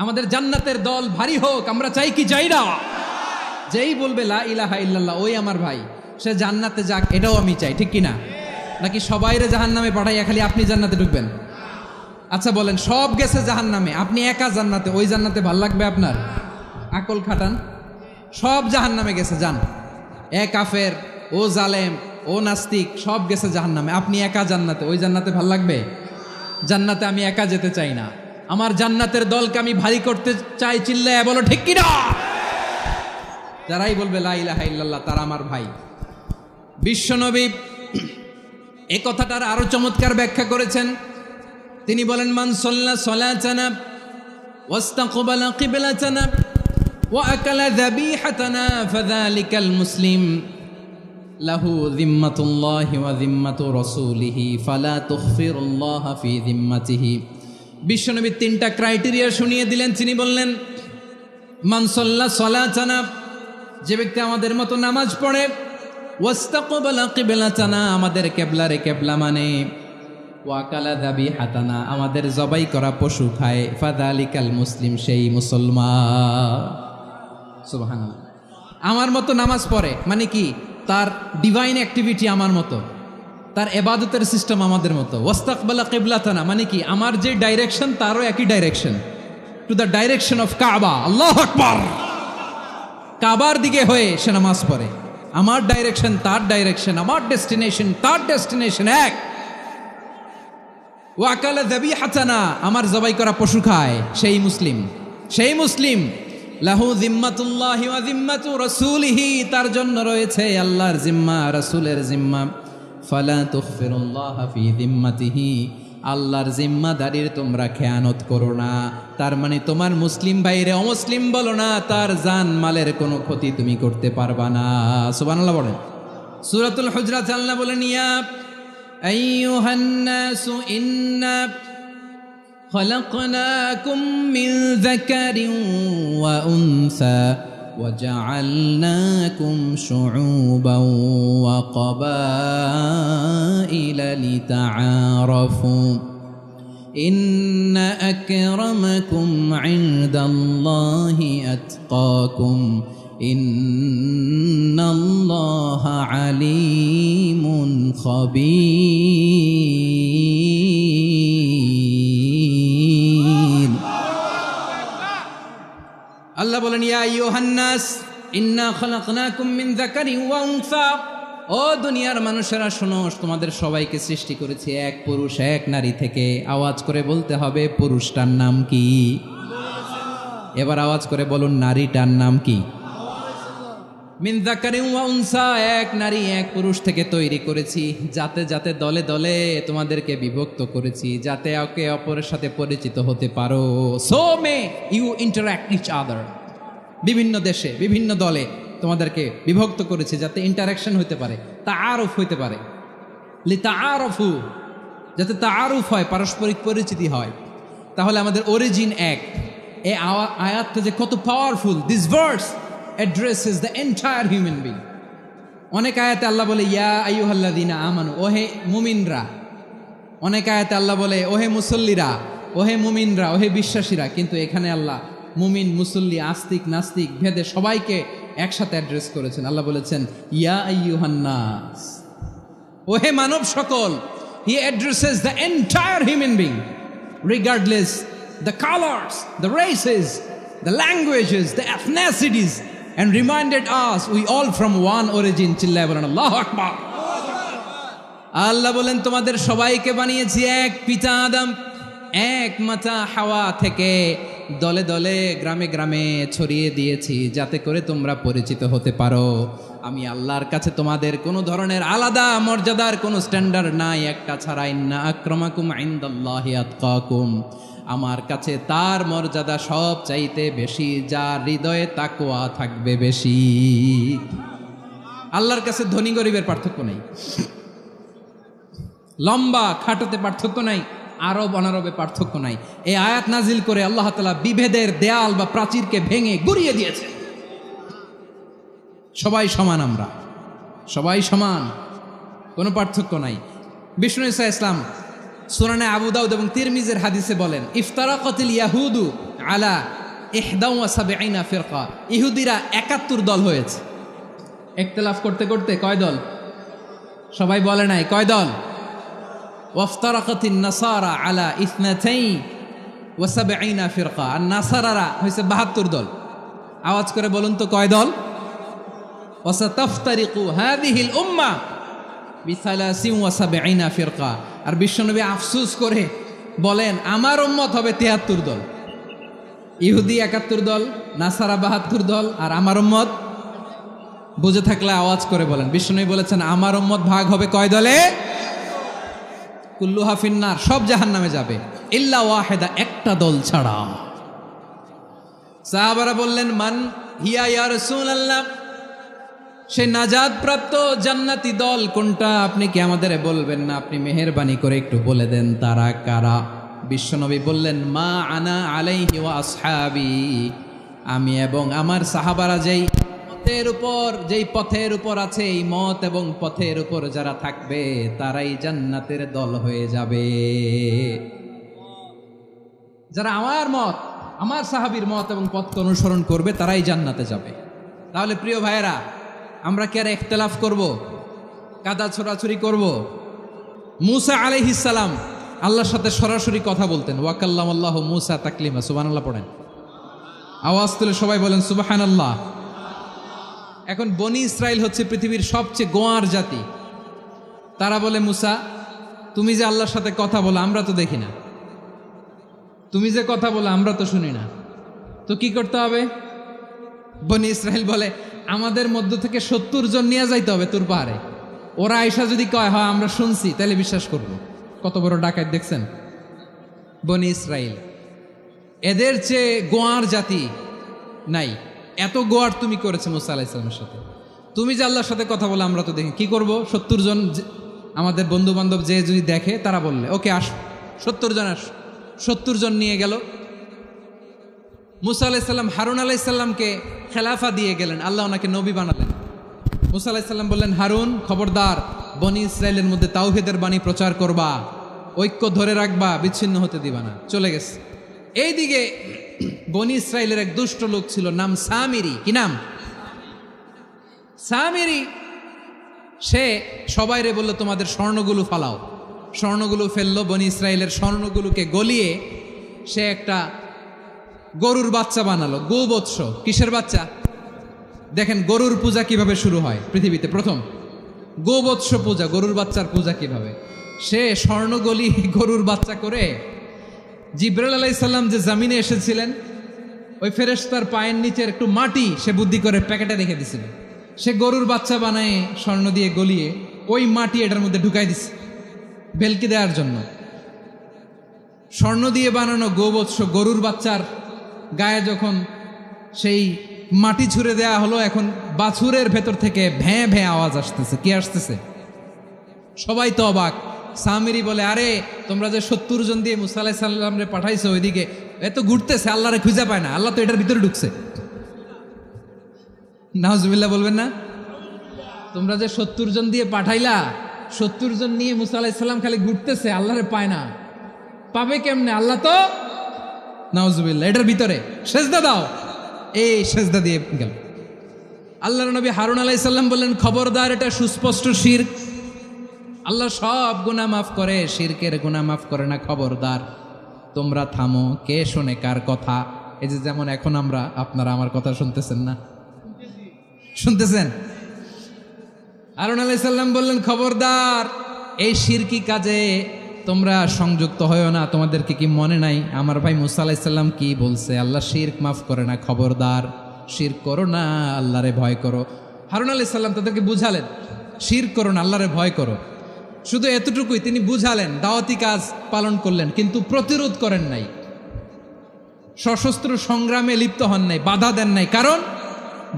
আমাদের জান্নাতের দল ভারী হোক, আমরা চাই কি চাই না? যেই বলবে লা ইলাহা ইল্লাল্লাহ ওই আমার ভাই, সে জান্নাতে যাক, এটাও আমি চাই, ঠিক কিনা? নাকি সবাইরে জাহান্নামে পাঠাইয়া খালি আপনি জান্নাতে ঢুকবেন? আচ্ছা বলেন, সব গেছে জাহান্নামে, আপনি একা জান্নাতে, ওই জান্নাতে ভাল লাগবে আপনার? আকল খাটান। সব জাহান্নামে গেছে, যান। এ কাফের, ও জালেম, ও নাস্তিক, সব গেছে জাহান্নামে, আপনি একা জান্নাতে, ওই জান্নাতে ভাল লাগবে? জান্নাতে আমি একা যেতে চাই না, আমার জান্নাতের দলকে আমি ভারী করতে চাই। চিল্লায় বলো ঠিক কিনা? যারাই বলবে লা ইলাহা ইল্লাল্লাহ তারা আমার ভাই। বিশ্বনবী এই কথাটার আরো চমৎকার ব্যাখ্যা করেছেন। তিনি বলেন, মান সাল্লা সালাতানা ওয়াস্তাকবালা কিবলাতানা ওয়া আকালা যাবিহাতানা ফাযালিকাল মুসলিম লাহু যিম্মাতুল্লাহি ওয়া যিম্মাতু রাসূলিহি ফালা তুখফিরুল্লাহ ফি যিম্মাতিহি। বিশ্বনবী তিনটা ক্রাইটেরিয়া শুনিয়ে দিলেন। তিনি বললেন, মান সাল্লা সালাতানা, যে ব্যক্তি আমাদের মতো নামাজ পড়ে, ওয়াস্তাকবালা কিবলাতানা, আমাদের কিবলারে কিবলা মানে, ওয়াকালা যাবিহাতানা, আমাদের জবাই করা পশু খায়, ফাযালিকাল মুসলিম, সেই মুসলমান। সুবহানাল্লাহ। আমার মতো নামাজ পড়ে মানে কি? তার ডিভাইন অ্যাক্টিভিটি আমার মতো, তার ইবাদতের সিস্টেম আমাদের মতো। ওয়াস্তাকবালা কিবলাতানা মানে কি? আমার যে ডাইরেকশন তারও একই direction, to the direction of কাবা। আল্লাহু আকবার। কাবার দিকে হয়ে সে নামাজ পড়ে। আমার ডাইরেকশন তার ডাইরেকশন, আমার ডেস্টিনেশন তার ডেস্টিনেশন এক। ওয়াকালা যাবিহাতানা, আমার জবাই করা পশু খায়, সেই মুসলিম। সেই মুসলিম। লাহু যিম্মাতুল্লাহি ওয়া যিম্মাতু রাসূলিহি, তার জন্য রয়েছে আল্লাহর জিম্মা, রাসূলের জিম্মা। ফালা তুখফিরুল্লাহ ফি যিম্মাতিহি, আল্লাহর জিম্মাদারির তোমরা খেয়ানত করো না। তার মানে তোমার মুসলিম ভাইরে অমুসলিম বলো না, তার জান মালের কোনো ক্ষতি তুমি করতে পারবা না। সুবহানাল্লাহ বলেন। সূরাতুল হুজরাত আল্লাহ বলেন, ইয়া আইয়ুহান নাসু ইন্না খলাকনাকুম মিন যাকারিন ওয়া উনসা وجعلناكم شعوبا وقبائل لتعارفوا إن أكرمكم عند الله أتقاكم إن الله عليم خبير। আল্লাহ বলেন, ইয়া আইয়ুহান নাস ইন্না খলাকনাকুম মিন যাকারিন ওয়া উনসা, ও দুনিয়ার মানুষেরা শোনো, তোমাদের সবাইকে সৃষ্টি করেছি এক পুরুষ এক নারী থেকে। আওয়াজ করে বলতে হবে, পুরুষটার নাম কি? এবার আওয়াজ করে বলুন, নারীটার নাম কি? মিন যাকারিন ওয়া উনসা, এক নারী এক পুরুষ থেকে তৈরি করেছি। যাতে যাতে দলে দলে তোমাদেরকে বিভক্ত করেছি, যাতে একে অপরের সাথে পরিচিত হতে পারো। So may you interact each other. বিভিন্ন দেশে বিভিন্ন দলে তোমাদেরকে বিভক্ত করেছি যাতে ইন্টারাকশন হতে পারে, তাআরুফ হইতে পারে। লিতাআরফু, যাতে তাআরুফ হয়, পারস্পরিক পরিচিতি হয়। তাহলে আমাদের অরিজিন এক। এই আয়াতটা যে কত powerful! This verse addresses the entire human being. অনেক আয়াতে আল্লাহ বলে, ইয়া আইয়ুহাল্লাযীনা আমানু, ওহে মুমিনরা। অনেক আয়াতে আল্লাহ বলে, ওহে মুসল্লিরা, ওহে মুমিনরা, ওহে বিশ্বাসীরা। কিন্তু এখানে আল্লাহ মুমিন, মুসল্লি, আস্তিক, নাস্তিক ভেদে সবাইকে একসাথে অ্যাড্রেস করেছেন। আল্লাহ বলেছেন, ইয়া আইয়ুহান নাস, ওহে মানব সকল। He addresses the entire human being, regardless the colors, the races, the languages, the ethnicities, and reminded us we all from one origin. চিল্লায় বলেন আল্লাহু আকবার। আল্লাহ বলেন, তোমাদের সবাইকে বানিয়েছি এক পিতা আদম, এক মাতা হাওয়া থেকে। দলে দলে গ্রামে গ্রামে ছড়িয়ে দিয়েছি যাতে করে তোমরা পরিচিত হতে পারো। আমি আল্লাহর কাছে তোমাদের কোনো ধরনের আলাদা মর্যাদার কোনো স্ট্যান্ডার্ড নাই, একটা ছাড়া। ইন্না আক্রামাকুম ইনদাল্লাহি আতকাকুম, আমার কাছে তার মর্যাদা সব চাইতে বেশি, যার হৃদয়ে তাকওয়া থাকবে বেশি। আল্লাহর কাছে ধনী গরিবের পার্থক্য নেই, লম্বা খাটোতে পার্থক্য নাই, আরব অনারবে পার্থক্য নাই। এই আয়াত নাজিল করে আল্লাহ তাআলা বিভেদের দেয়াল বা প্রাচীরকে ভেঙে গুড়িয়ে দিয়েছে। সবাই সমান, আমরা সবাই সমান, কোনো পার্থক্য নাই। বিষ্ণু ঈসা ইসলাম সুনানে আবু দাউদ এবং তিরমিজির হাদিসে বলেন, ইফতারাকাতিল ইয়াহুদু আলা 71 ফিরকা, ইহুদিরা 71 দল হয়েছে। ইখতিলাফ করতে করতে কয় দল? সবাই বলে নাই কয় দল? ওয়াফতারাকাতিন নাসারা আলা 72 ফিরকা, আর নাসারারা হয়েছে 72 দল। আওয়াজ করে বলুন তো কয় দল? ওয়াসাতাফতারিকু হাযিহিল উম্মাহ বি73 ফিরকা। আর বিশ্বনবী আফসোস করে বলেন আমার উম্মত হবে 73 দল। ইহুদি 71 দল, নাসারা 72 দল, আর আমার উম্মত, বুঝে থাকলে আওয়াজ করে বলেন। বিশ্বনবী বলেছেন আমার উম্মত ভাগ হবে কয় দলে? কুল্লুহা ফিন্নার, সব জাহান্নামে যাবে, ইল্লা ওয়াহিদা, একটা দল ছাড়া। সাহাবারা বললেন মান হিয়া ইয়া রাসূলুল্লাহ, সেই নাজাত প্রাপ্ত জান্নাতি দল কোনটা? আপনি কি আমাদের বলবেন না? আপনি মেহেরবানি করে একটু বলে দেন তারা কারা। বিশ্বনবী বললেন মা আনা আলাইহি ওয়া আসহাবি, আমি এবং আমার সাহাবারা যেই পথের উপর আছে, এই মত এবং পথের উপর যারা থাকবে তারাই জান্নাতের দল হয়ে যাবে। যারা আমার মত, আমার সাহাবীর মত এবং পথকে অনুসরণ করবে তারাই জান্নাতে যাবে। তাহলে প্রিয় ভাইয়েরা, আমরা কি আর ইখতিলাফ করব, কাদা ছোড়াছুরি করব? মূসা আলাইহিস সালাম আল্লাহর সাথে সরাসরি কথা বলতেন। ওয়া কাল্লামাল্লাহু মূসা তাকলিমা। সুবহানাল্লাহ পড়েন, আওয়াজ তুলে সবাই বলেন সুবহানাল্লাহ। এখন বনি ইসরাইল হচ্ছে পৃথিবীর সবচেয়ে গোয়ার জাতি। তারা বলে মূসা তুমি যে আল্লাহর সাথে কথা বলো আমরা তো দেখি না, তুমি যে কথা বলো আমরা তো শুনি না, তো কি করতে হবে? বনি ইসরাইল বলে আমাদের মধ্য থেকে 70 জন নিয়ে যাইতে হবে তোর পাহাড়ে। ওরা আয়সা যদি কয় হয় আমরা শুনছি, তাহলে বিশ্বাস করব। কত বড় ডাকাত দেখছেন বনি ইসরাইল। এদের চেয়ে গোয়ার জাতি নাই। এত গোয়ার তুমি করেছে মুসা আলাইহিস সালামের সাথে। তুমি যে আল্লাহর সাথে কথা বলে আমরা তো দেখি, কি করব? 70 জন আমাদের বন্ধু বান্ধব যে যদি দেখে, তারা বললে ওকে আস, 70 জন আস। 70 জন নিয়ে গেল। মুসা আলাইহিস সালাম হারুন আলাইহিস সালামকে খেলাফা দিয়ে গেলেন, আল্লাহ ওনাকে নবী বানালেন। মুসা আলাইহিস সালাম বললেন হারুন খবরদার, বনি ইসরাইলের মধ্যে তাওহীদের বাণী প্রচার করবা, ঐক্য ধরে রাখবা, বিচ্ছিন্ন হতে দিবা না। চলে গেছে। এইদিকে বনি ইসরাইলের এক দুষ্ট লোক ছিল, নাম সামিরি। কি নাম? সামিরি। সে সবাইরে বলল তোমাদের স্বর্ণগুলো ফালাও। স্বর্ণগুলো ফেললো। বনি ইসরাইলের স্বর্ণগুলোকে গলিয়ে সে একটা গরুর বাচ্চা বানালো। গোবৎস। কিসের বাচ্চা? দেখেন গরুর পূজা কিভাবে শুরু হয় পৃথিবীতে প্রথম। গোবৎস পূজা, গরুর বাচ্চার পূজা কিভাবে। সে স্বর্ণ গলি গরুর বাচ্চা করে জিবরাইল আলাইহিস সালাম যে জমিনে এসেছিলেন, ওই ফেরেশতার পায়ের নিচের একটু মাটি সে বুদ্ধি করে প্যাকেটে রেখে দিছিল। সে গরুর বাচ্চা বানায় স্বর্ণ দিয়ে গলিয়ে ওই মাটি এটার মধ্যে ঢুকাই দিছে ভেলকি দেওয়ার জন্য। স্বর্ণ দিয়ে বানানো গোবৎস গরুর বাচ্চার গায়ে যখন সেই মাটি ছুঁড়ে দেয়া হলো, এখন বাছুরের ভেতর থেকে ভ্যাঁ ভ্যাঁ আওয়াজ আসতেছে। কি আসতেছে? সবাই তো অবাক। সামিরি বলে আরে তোমরা যে 70 জন দিয়ে মুসা আলাইহিস সালামরে পাঠাইছো, ওইদিকে এত ঘুরতেছে, আল্লাহরে খুঁজে পায় না, আল্লাহ তো এটার ভিতরে ঢুকছে। নাউজুবিল্লাহ বলবেন না? তোমরা যে 70 জন দিয়ে পাঠাইলা, 70 জন নিয়ে মুসা আলাইহিস সালাম খালি ঘুরতেছে, আল্লাহরে পায় না। পাবে কেমনে? আল্লাহ তো, নাউজুবিল্লাহ, এটার ভিতরে সেজদা দাও। এই সেজদা দিয়ে গেল। আল্লাহর নবী হারুন আলাইহিস সালাম বললেন খবরদার, এটা সুস্পষ্ট শিরক। আল্লাহ সব গুনাহ মাফ করে, শিরকের গুনাহ মাফ করে না। খবরদার, তোমরা থামো। কে শোনে কার কথা? এই যে যেমন এখন আপনারা আমার কথা শুনতেছেন না? শুনতেছেন? হারুন আলাইহিস সালাম বললেন খবরদার, এই শিরকি কাজে তোমরা সংযুক্ত হয়েও না। তোমাদেরকে কি মনে নাই আমার ভাই মুসা আলাইহিস সালাম কি বলছে? আল্লাহ শিরক মাফ করে না। খবরদার, শিরক করো না, আল্লাহরে ভয় করো। হারুন আলাইহিস সালাম তাদেরকে বুঝালেন শিরক করো না, আল্লাহরে ভয় করো। শুধু এতটুকুই তিনি বুঝালেন, দাওয়াতি কাজ পালন করলেন, কিন্তু প্রতিরোধ করেন নাই, সশস্ত্র সংগ্রামে লিপ্ত হন নাই, বাধা দেন নাই। কারণ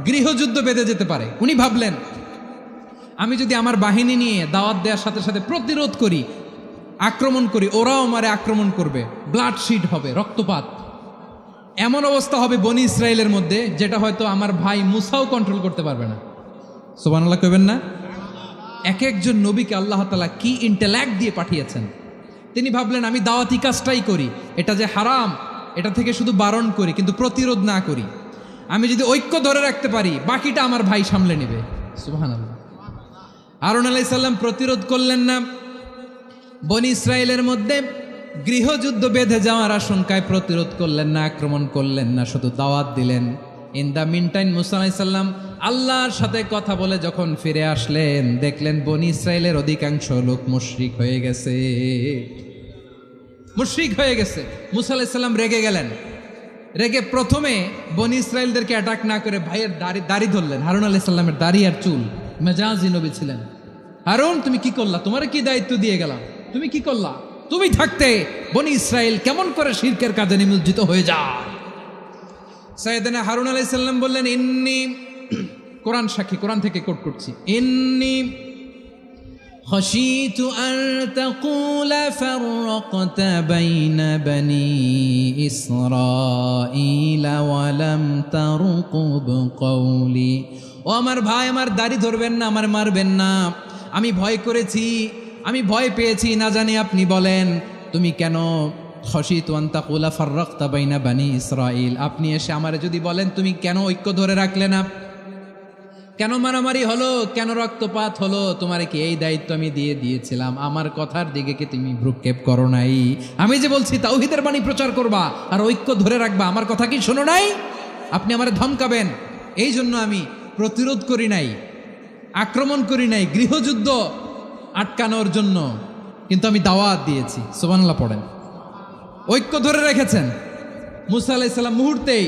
গৃহযুদ্ধ বেঁধে যেতে পারে। উনি ভাবলেন আমি যদি আমার বাহিনী নিয়ে দাওয়াত দেওয়ার সাথে সাথে প্রতিরোধ করি, আক্রমণ করি, ওরাও আমারে আক্রমণ করবে, ব্লাডশিড হবে, রক্তপাত। এমন অবস্থা হবে বনি ইসরায়েলের মধ্যে যেটা হয়তো আমার ভাই মুসাও কন্ট্রোল করতে পারবে না। সুবহানাল্লাহ কইবেন না? এক একজন নবীকে আল্লাহ তাআলা কি ইন্টেলেক্ট দিয়ে পাঠিয়েছেন। তিনি ভাবলেন আমি দাওয়াতি কাজটাই করি, এটা যে হারাম এটা থেকে শুধু বারণ করি কিন্তু প্রতিরোধ না করি। আমি যদি ঐক্য ধরে রাখতে পারি বাকিটা আমার ভাই সামলে নেবে। সুবহানাল্লাহ। হারুন আলাইহিস সালাম প্রতিরোধ করলেন না, বনি ইসরায়েলের মধ্যে গৃহযুদ্ধ বেঁধে যাওয়ার আশঙ্কায় প্রতিরোধ করলেন না, আক্রমণ করলেন না, শুধু দাওয়াত দিলেন। ইন দ্য মিন টাইম মুসা আলাইহিস সালাম আল্লাহর সাথে কথা বলে যখন ফিরে আসলেন, দেখলেন বনি ইসরায়েলের অধিকাংশ লোক মুশরিক হয়ে গেছে, মুশরিক হয়ে গেছে। মুসা আলাইহিস সালাম রেগে গেলেন। রেগে প্রথমে বনি ইসরায়েলদেরকে অ্যাটাক না করে ভাইয়ের দাড়ি ধরলেন। হারুন আলাইহিস সালামের দাড়ি আর চুল, মেজাজি নবী ছিলেন। হারুন তুমি কি করলা? তোমার কি দায়িত্ব দিয়ে গেলাম, তুমি কি করলা? তুমি থাকতে বনি ইসরায়েল কেমন করে শিরকের কাজে নিমজ্জিত হয়ে যায়? সাইয়েদনা হারুন আলাইহিস সালাম বললেন, ইন্নী, কোরআন সাক্ষী, কোরআন থেকে কোট করছি, ইন্নী খাশীতু আন তাকুলা ফাররাকতা বাইনা বনি ইসরাঈল ওয়া লাম তারকুব কওলি। ও আমার ভাই, আমার দাড়ি ধরবেন না, আমার মারবেন না। আমি ভয় করেছি, আমি ভয় পেয়েছি, না জানি আপনি বলেন তুমি কেন খাশীতু আন তাকুলা ফাররাকতা বাইনা বনি ইসরাঈল, আপনি এসে আমারে যদি বলেন তুমি কেন ঐক্য ধরে রাখলে না, কেন মারামারি হলো, কেন রক্তপাত হলো, তোমারে কি এই দায়িত্ব আমি দিয়ে দিয়েছিলাম? আমার কথার দিকে কি তুমি ভ্রুক্ষেপ করো নাই? আমি যে বলছি তাওহীদের বাণী প্রচার করবা আর ঐক্য ধরে রাখবা, আমার কথা কি শোনো নাই? আপনি আমারে ধমকাবেন, এই জন্য আমি প্রতিরোধ করি নাই, আক্রমণ করি নাই, গৃহযুদ্ধ আটকানোর জন্য কিন্তু আমি দাওয়াত দিয়েছি। সুবহানাল্লাহ পড়েন। ঐক্য ধরে রেখেছেন। মুসা আলাইহিস সালাম মুহূর্তেই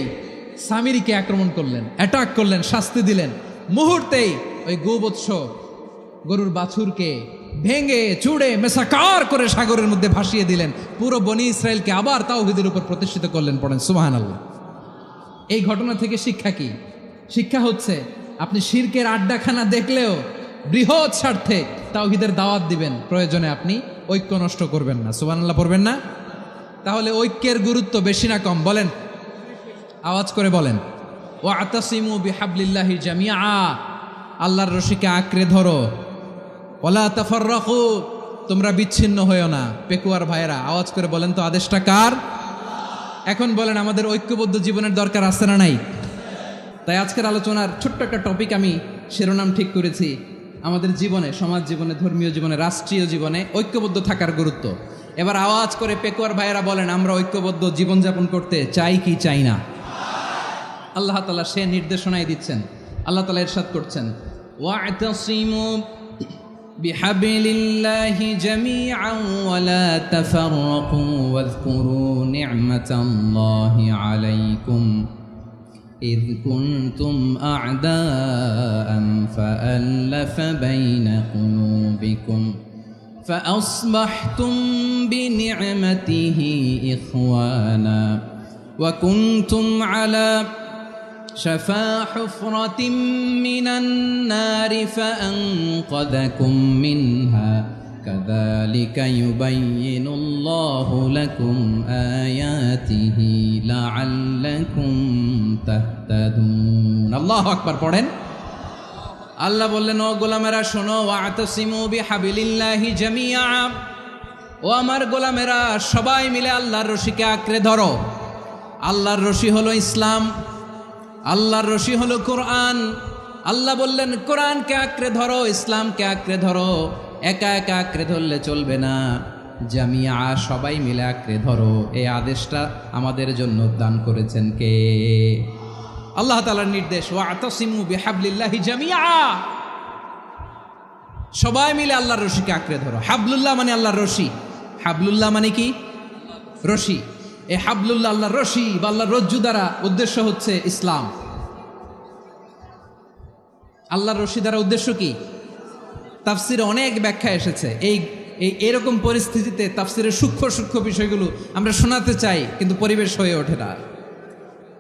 সামিরীকে আক্রমণ করলেন, অ্যাটাক করলেন, শাস্তি দিলেন। মুহূর্তেই ওই গোবৎস গরুর বাছুরকে ভেঙে চুড়ে মেসাকার করে সাগরের মধ্যে ভাসিয়ে দিলেন। পুরো বনি ইসরায়েলকে আবার তাওহীদের উপর প্রতিষ্ঠিত করলেন। পড়েন সুবহানাল্লাহ। এই ঘটনা থেকে শিক্ষা কি? শিক্ষা হচ্ছে আপনি শিরকের আড্ডাখানা দেখলেও বৃহৎ স্বার্থে তাওহীদের দাওয়াত দিবেন, প্রয়োজনে আপনি ঐক্য নষ্ট করবেন না। সুবহানাল্লাহ পড়বেন না? তাহলে ঐক্যের গুরুত্ব বেশি না কম? বলেন, আওয়াজ করে বলেন। ওয়াতাসিমু বিহাবলিল্লাহি জামিআ, আল্লাহর রশিকে আঁকড়ে ধরো। ওয়ালা তাফাররাকু, তোমরা বিচ্ছিন্ন হয়েও না। পেকুয়ার ভাইয়েরা আওয়াজ করে বলেন তো, আদেশটা কার? এখন বলেন আমাদের ঐক্যবদ্ধ জীবনের দরকার আছে না নাই? তাই আজকের আলোচনার ছোট্ট একটা টপিক আমি শিরোনাম ঠিক করেছি, আমাদের জীবনে, সমাজ জীবনে, ধর্মীয় জীবনে, রাষ্ট্রীয় জীবনে ঐক্যবদ্ধ থাকার গুরুত্ব। এবার আওয়াজ করে পেকুয়ার ভাইয়েরা বলেন, আমরা ঐক্যবদ্ধ জীবনযাপন করতে চাই কি চাই না? আল্লাহ তাআলা সে নির্দেশনাই দিচ্ছেন। আল্লাহ তাআলা ইরশাদ করছেন, ওয়া'তাসিমু বিহাবলিল্লাহি জামিআন ওয়া লা তাফাররাকু ওয়াযকুরু নি'মাতাল্লাহি আলাইকুম إذ كنتم أعداء فألف بين قلوبكم فأصبحتم بنعمته إخوانا وكنتم على شفا حفرة من النار فأنقذكم منها كذلك يبين الله لكم آياته لعلكم تهتدون الله أكبر পড়েন। আল্লাহ বললেন, ও গোলামেরা শোনো, ওয়াতাসিমু বিহাবলিল্লাহি জামিআ, ও আমার গোলামেরা সবাই মিলে আল্লাহর রশিকে আঁকড়ে ধরো। আল্লাহর রশি হলো ইসলাম, আল্লাহর রশি হলো কোরআন। আল্লাহ বললেন কোরআনকে আঁকড়ে ধরো, ইসলামকে আঁকড়ে ধরো। একা একা আঁকড়ে ধরলে চলবে না, জামিয়া, সবাই মিলে আঁকড়ে ধরো। এই আদেশটা আমাদের জন্য দান করেছেন কে? আল্লাহ তাআলার নির্দেশ, ওয়াতাসিমু বিহাবলিল্লাহি জামিআ, সবাই মিলে আল্লাহর রশিকে আঁকড়ে ধরো। হাবলুল্লাহ মানে আল্লাহর রশি। হাবলুল্লাহ মানে কি? রশি। এই হাবলুল্লাহ আল্লাহর রশি বা আল্লাহর রজ্জু দ্বারা উদ্দেশ্য হচ্ছে ইসলাম। আল্লাহর রশি দ্বারা উদ্দেশ্য কি? তাফসিরে অনেক ব্যাখ্যা এসেছে। এরকম পরিস্থিতিতে তাফসিরের সূক্ষ্ম সূক্ষ্ম বিষয়গুলো আমরা শোনাতে চাই, কিন্তু পরিবেশ হয়ে ওঠে না।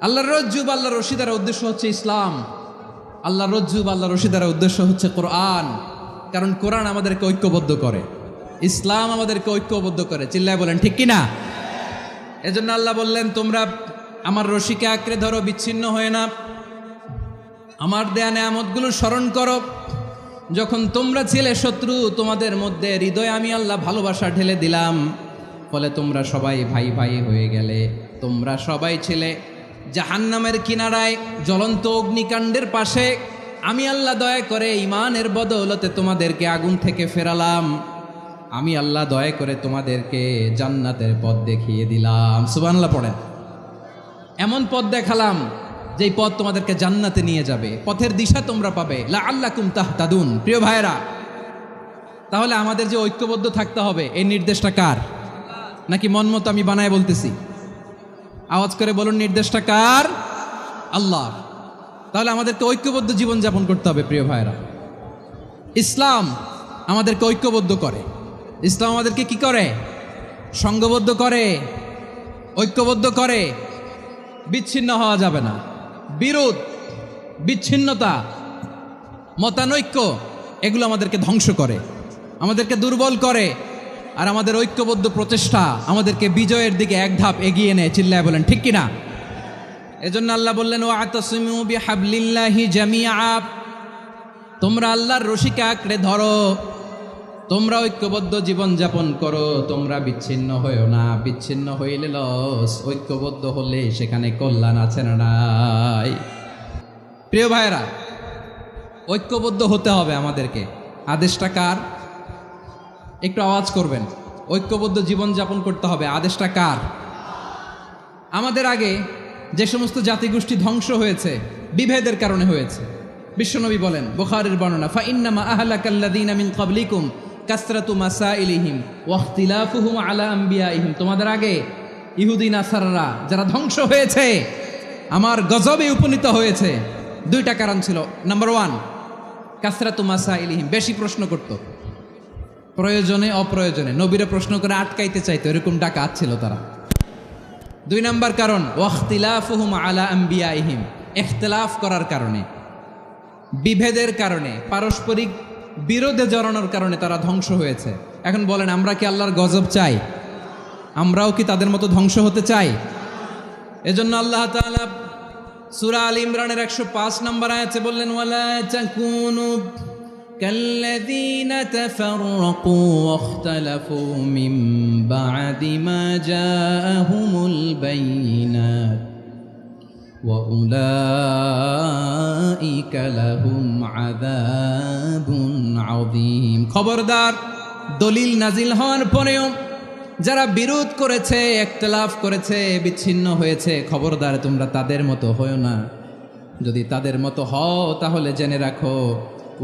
আল্লাহর রজ্জু বা আল্লাহর রশি দ্বারা উদ্দেশ্য হচ্ছে ইসলাম। আল্লাহর রজ্জু বা আল্লাহর রশি দ্বারা উদ্দেশ্য হচ্ছে কোরআন, কারণ কোরআন আমাদেরকে ঐক্যবদ্ধ করে, ইসলাম আমাদেরকে ঐক্যবদ্ধ করে। চিল্লায় বলেন ঠিক কিনা? এজন্য আল্লাহ বললেন, তোমরা আমার রশিকে আঁকড়ে ধরো, বিচ্ছিন্ন হয়ে না। আমার দেয়া নেয়ামতগুলো স্মরণ করো। যখন তোমরা ছিলে শত্রু, তোমাদের মধ্যে হৃদয়ে আমি আল্লাহ ভালোবাসা ঢেলে দিলাম, ফলে তোমরা সবাই ভাই ভাই হয়ে গেলে। তোমরা সবাই ছিলে জাহান্নামের কিনারায় জ্বলন্ত অগ্নিকাণ্ডের পাশে। আমি আল্লাহ দয়া করে ইমানের বদৌলতে তোমাদেরকে আগুন থেকে ফেরালাম। আমি আল্লাহ দয়া করে তোমাদেরকে জান্নাতের পথ দেখিয়ে দিলাম। সুবহানাল্লাহ পড়েন। এমন পথ দেখালাম যেই পথ তোমাদেরকে জান্নাতে নিয়ে যাবে, পথের দিশা তোমরা পাবে। লাআল্লাকুম তাহতাদুন। প্রিয় ভাইরা, তাহলে আমাদের যে ঐক্যবদ্ধ থাকতে হবে, এই নির্দেশটা কার? নাকি মন মতো আমি বানায় বলতেছি? আওয়াজ করে বলুন, নির্দেশটা কার? আল্লাহ। তাহলে আমাদেরকে ঐক্যবদ্ধ জীবন যাপন করতে হবে। প্রিয় ভাইরা, ইসলাম আমাদেরকে ঐক্যবদ্ধ করে। ইসলাম আমাদেরকে কি করে? সংঘবদ্ধ করে, ঐক্যবদ্ধ করে। বিচ্ছিন্ন হওয়া যাবে না। বিরোধ, বিচ্ছিন্নতা, মতানৈক্য এগুলো আমাদেরকে ধ্বংস করে, আমাদেরকে দুর্বল করে। আর আমাদের ঐক্যবদ্ধ প্রচেষ্টা আমাদেরকে বিজয়ের দিকে এক ধাপ এগিয়ে নেয়। চিল্লায় বলেন ঠিক কিনা? এজন্য আল্লাহ বললেন, ওয়াতাসিমু বিহাবলিল্লাহি জামিআ। তোমরা আল্লাহর রশিকে আঁকড়ে ধরো, তোমরা ঐক্যবদ্ধ জীবন যাপন করো, তোমরা বিচ্ছিন্ন হয়েও না। বিচ্ছিন্ন হইলে লস, ঐক্যবদ্ধ হলে সেখানে কল্যাণ আছে না নাই? প্রিয় ভাইরা, ঐক্যবদ্ধ হতে হবে আমাদেরকে। আদেশটা কার? একটু আওয়াজ করবেন। ঐক্যবদ্ধ জীবন যাপন করতে হবে, আদেশটা কার? আমাদের আগে যে সমস্ত জাতিগোষ্ঠী ধ্বংস হয়েছে বিভেদের কারণে হয়েছে। বিশ্বনবী বলেন, বুখারীর বর্ণনা, ফাইন্নামা আহলাকাল্লাযীনা মিন ক্বাবলিকুম কাসরাতু মাসাইলিহিম ওয়া ইখতিলাফুহুম আলা আম্বিয়াইহিম। তোমাদের আগে ইহুদি নাসারারা যারা ধ্বংস হয়েছে, আমার গজবে উপনীত হয়েছে, দুইটা কারণ ছিল। নাম্বার 1, কাসরাতু মাসাইলিহিম, বেশি প্রশ্ন করত, প্রয়োজনে অপ্রয়োজনে নবীরা প্রশ্ন করে আটকাইতে চাইতো, এরকম ডাকাত ছিল তারা। 2 নাম্বার কারণ, ওয়া ইখতিলাফুহুম আলা আম্বিয়াইহিম, ইখতিলাফ করার কারণে, বিভেদের কারণে, পারস্পরিক বিরোধে জড়ানোর কারণে তারা ধ্বংস হয়েছে। এখন বলেন, আমরা কি আল্লাহর গজব চাই? আমরাও কি তাদের মতো ধ্বংস হতে চাই? এজন্য আল্লাহ তাআলা সূরা আল ইমরানের 105 নম্বর আয়াতে বললেন, ওয়ালা তাকুনু কাল্লাযীনা তাফাররাকু ওয়াখতালাফু মিন বা'দি মা জাআহুমুল বাইয়িনাত ওয়া উলাইকা লাহুম আযাবুন আযীম। খবরদার, দলিল নাজিল হওয়ার পরেও যারা বিরোধ করেছে, ইখতিলাফ করেছে, বিচ্ছিন্ন হয়েছে, খবরদার তোমরা তাদের মতো হও না। যদি তাদের মতো হও তাহলে জেনে রাখো,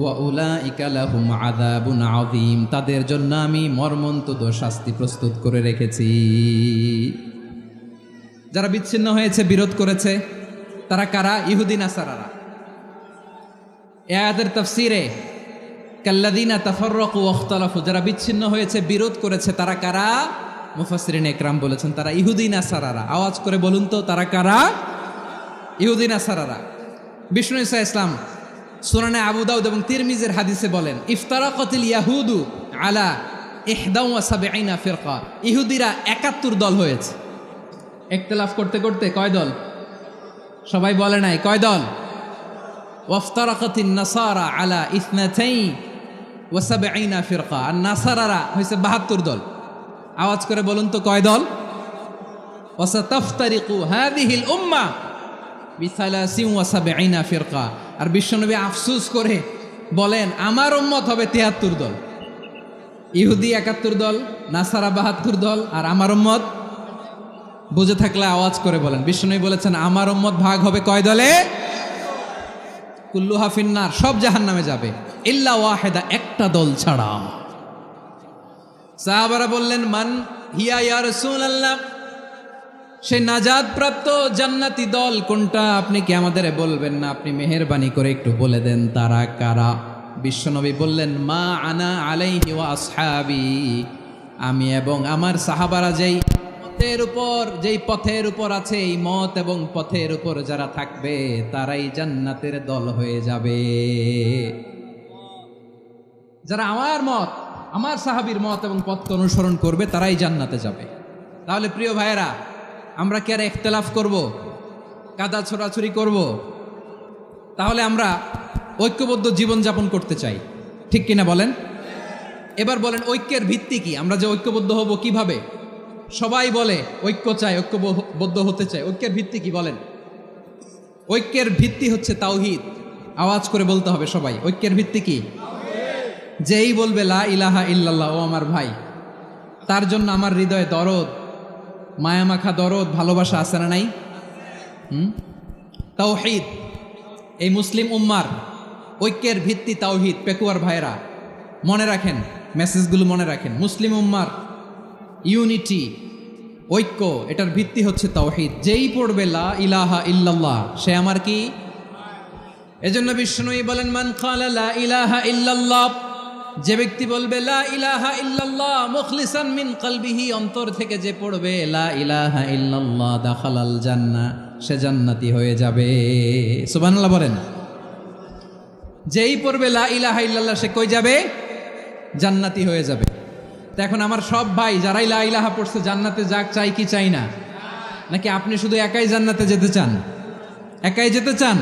ওয়া উলাইকা লাহুম আযাবুন আযীম, তাদের জন্য আমি মর্মন্তুদ শাস্তি প্রস্তুত করে রেখেছি। যারা বিচ্ছিন্ন হয়েছে, বিরোধ করেছে, তারা কারা? ইহুদি নাসারারা। এই আয়াতের তাফসীরে কাল্লাযীনা তাফাররাকু ওয়াখতালাফু, যারা বিচ্ছিন্ন হয়েছে, বিরোধ করেছে, তারা কারা? মুফাসসিরিন ইকরাম বলেছেন তারা ইহুদি নাসারারা। আওয়াজ করে বলুন তো, তারা কারা? ইহুদি নাসারারা। বিষ্ণু ঈসা ইসলাম সুনানে আবু দাউদ এবং তিরমিজির হাদিসে বলেন, ইফতারাকাতিল ইয়াহুদু আলা 71 ফিরকা। ইহুদিরা 71 দল হয়েছে। ইখতিলাফ করতে করতে কয় দল? সবাই বলে নাই, কয় দল? ওয়াফতারাকাতিন নাসারা আলা 72 ফিরকা। আর নাসারারা হয়েছে 72 দল। আওয়াজ করে বলুন তো, কয় দল? ওয়াসাতাফতারিকু হাযিহিল উম্মাহ বি73 ফিরকা। আর বিশ্বনবী আফসোস করে বলেন, আমার উম্মত হবে 73 দল। ইহুদি 71 দল, নাসারা 72 দল, আর আমার উম্মত, বুঝে থাকলে আওয়াজ করে বলেন। বিশ্বনবী বলেছেন, আমার উম্মত ভাগ হবে কয় দলে? কুল্লুহা ফিন্নার, সব জাহান্নামে যাবে, ইল্লা ওয়াহিদা, একটা দল ছাড়া। সাহাবারা বললেন, মান হিয়া ইয়া রাসূলুল্লাহ, সে নাজাত প্রাপ্ত জান্নাতি দল কোনটা? আপনি কি আমাদের বলবেন না? আপনি মেহেরবানি করে একটু বলে দেন তারা কারা। বিশ্বনবী বললেন, মা আনা আলাইহি ওয়া আসহাবি, আমি এবং আমার সাহাবারা যেই পথের উপর আছে, এই মত এবং পথের উপর যারা থাকবে তারাই জান্নাতের দল হয়ে যাবে। যারা আমার মত, আমার সাহাবীর মত এবং পথকে অনুসরণ করবে তারাই জান্নাতে যাবে। তাহলে প্রিয় ভাইয়েরা, আমরা কি আর ইখতিলাফ করব, কাদা ছোড়াছুরি করব? তাহলে আমরা ঐক্যবদ্ধ জীবন যাপন করতে চাই, ঠিক কিনা বলেন? এবার বলেন, ঐক্যের ভিত্তি কি? আমরা যে ঐক্যবদ্ধ হব কিভাবে? সবাই বলে ঐক্য চায়, ঐক্যবদ্ধ হতে চায়। ঐক্যের ভিত্তি কি বলেন? ঐক্যের ভিত্তি হচ্ছে তাওহীদ। আওয়াজ করে বলতে হবে সবাই, ঐক্যের ভিত্তি কি? যেই বলবে লা ইলাহা ইল্লাল্লাহ, ও আমার ভাই, তার জন্য আমার হৃদয়ে দরদ, মায়ামাখা দরদ, ভালোবাসা আছে না নাই? তাওহীদ। এই মুসলিম উম্মার ঐক্যের ভিত্তি তাওহীদ। পেকুয়ার ভাইরা মনে রাখেন, মেসেজগুলো মনে রাখেন। মুসলিম উম্মার ইউনিটি, ঐক্য, এটার ভিত্তি হচ্ছে তাওহীদ। যেই পড়বে লা ইলাহা ইল্লাল্লাহ, সে আমার কি? এজন্য বিষ্ণুই বলেন, মান ক্বালা লা ইলাহা ইল্লাল্লাহ, যে ব্যক্তি বলবে লা ইলাহা ইল্লাল্লাহ মুখলিসান মিন কলবিহি, অন্তর থেকে যে পড়বে লা ইলাহা ইল্লাল্লাহ, দাখালাল জান্নাহ, সে জান্নাতি হয়ে যাবে। সুবহানাল্লাহ বলেন। যেই পড়বে লা ইলাহা ইল্লাল্লাহ, সে কই যাবে? জান্নাতি হয়ে যাবে। তো এখন আমার সব ভাই যারাই লা ইলাহা পড়ছে জান্নাতে যাক, চাই কি চাই না? নাকি আপনি শুধু একাই জান্নাতে যেতে চান? একাই যেতে চান?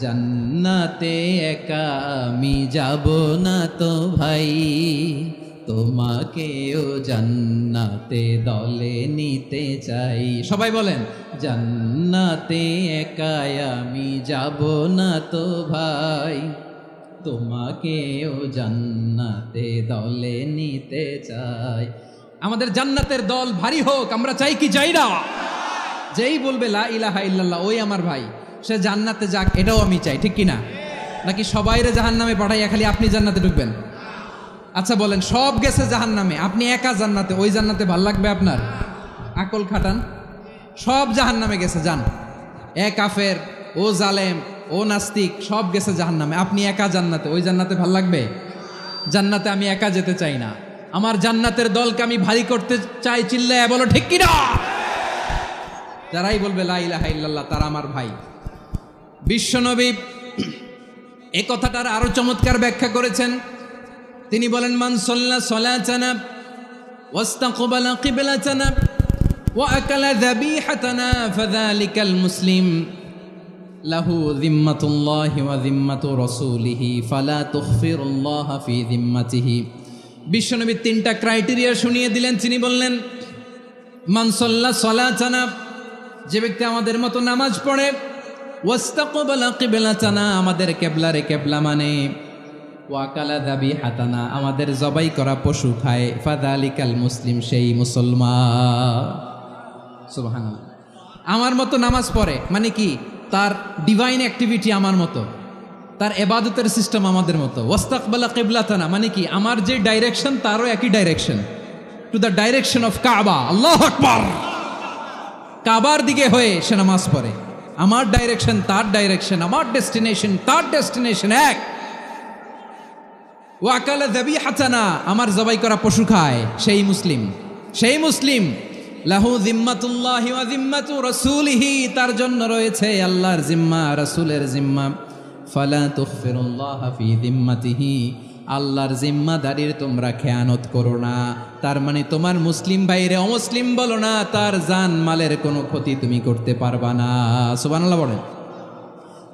জান্নাতে একা আমি যাব না তো ভাই, তোমাকেও জান্নাতে দলে নিতে চাই। সবাই বলেন, জান্নাতে একা আমি যাব না তো ভাই, তোমাকেও জান্নাতে দলে নিতে চাই। আমাদের জান্নাতের দল ভারী হোক, আমরা চাই কি চাই না? যেই বলবে লা ইলাহা ইল্লাল্লাহ, ওই আমার ভাই, সে জান্নাতে যাক, এটাও আমি চাই, ঠিক কিনা? নাকি সবাইরে জাহান্নামে পাঠাইয়া খালি আপনি জান্নাতে ঢুকবেন? আচ্ছা বলেন, সব গেছে জাহান্নামে, আপনি একা জান্নাতে, ওই জান্নাতে ভাল লাগবে আপনার? আকল খাটান। সব জাহান্নামে গেছে, যান। এ কাফের, ও জালেম, ও নাস্তিক, সব গেছে জাহান্নামে, আপনি একা জান্নাতে, ওই জান্নাতে ভাল লাগবে? জান্নাতে আমি একা যেতে চাই না, আমার জান্নাতের দলকে আমি ভারী করতে চাই। চিল্লায় বলো ঠিক কিনা? যারাই বলবে লা ইলাহা ইল্লাল্লাহ, তারা আমার ভাই। বিশ্বনবী এই কথাটার আরো চমৎকার ব্যাখ্যা করেছেন। তিনি বলেন, মান সাল্লা সালাতানা ওয়াস্তাকবালা কিবলাতানা ওয়া আকালা যাবিহাতানা ফাযালিকাল মুসলিম লাহু যিম্মাতুল্লাহি ওয়া যিম্মাতু রাসূলিহি ফালা তুখফিরুল্লাহ ফি যিম্মাতিহি। বিশ্বনবী তিনটা ক্রাইটেরিয়া শুনিয়ে দিলেন। তিনি বললেন, মান সাল্লা সালাতানা, যে ব্যক্তি আমাদের মতো নামাজ পড়ে, ওয়াস্তাকবালা কিবলাতানা, আমাদের কিবলারে কিবলা মানে, ওয়াকালা যাবিহাতানা, আমাদের জবাই করা পশু খায়, ফাযালিকাল মুসলিম, সেই মুসলমান। সুবহানাল্লাহ। আমার মতো নামাজ পড়ে মানে কি? তার ডিভাইন অ্যাক্টিভিটি আমার মতো, তার ইবাদতের সিস্টেম আমাদের মতো। ওয়াস্তাকবালা কিবলাতানা মানে কি? আমার যে ডাইরেকশন তারও একই direction, to the direction of কাবা। আল্লাহু আকবার। কাবার দিকে হয়ে সে নামাজ পড়ে। আমার ডাইরেকশন তার ডাইরেকশন, আমার ডেস্টিনেশন তার ডেস্টিনেশন এক। ওয়াকালা যাবিহাতানা, আমার জবাই করা পশু খায়, সেই মুসলিম। সেই মুসলিম। লাহু যিম্মাতুল্লাহি ওয়া যিম্মাতু রাসূলিহি, তার জন্য রয়েছে আল্লাহর জিম্মা, রাসূলের জিম্মা। ফালা তুখফিরুল্লাহ ফি যিম্মাতিহি, আল্লাহর জিম্মাদারির তোমরা খেয়ানত করো না। তার মানে তোমার মুসলিম ভাইরে অমুসলিম বলো না, তার জান মালের কোনো ক্ষতি তুমি করতে পারবা না। সুবহানাল্লাহ বলেন।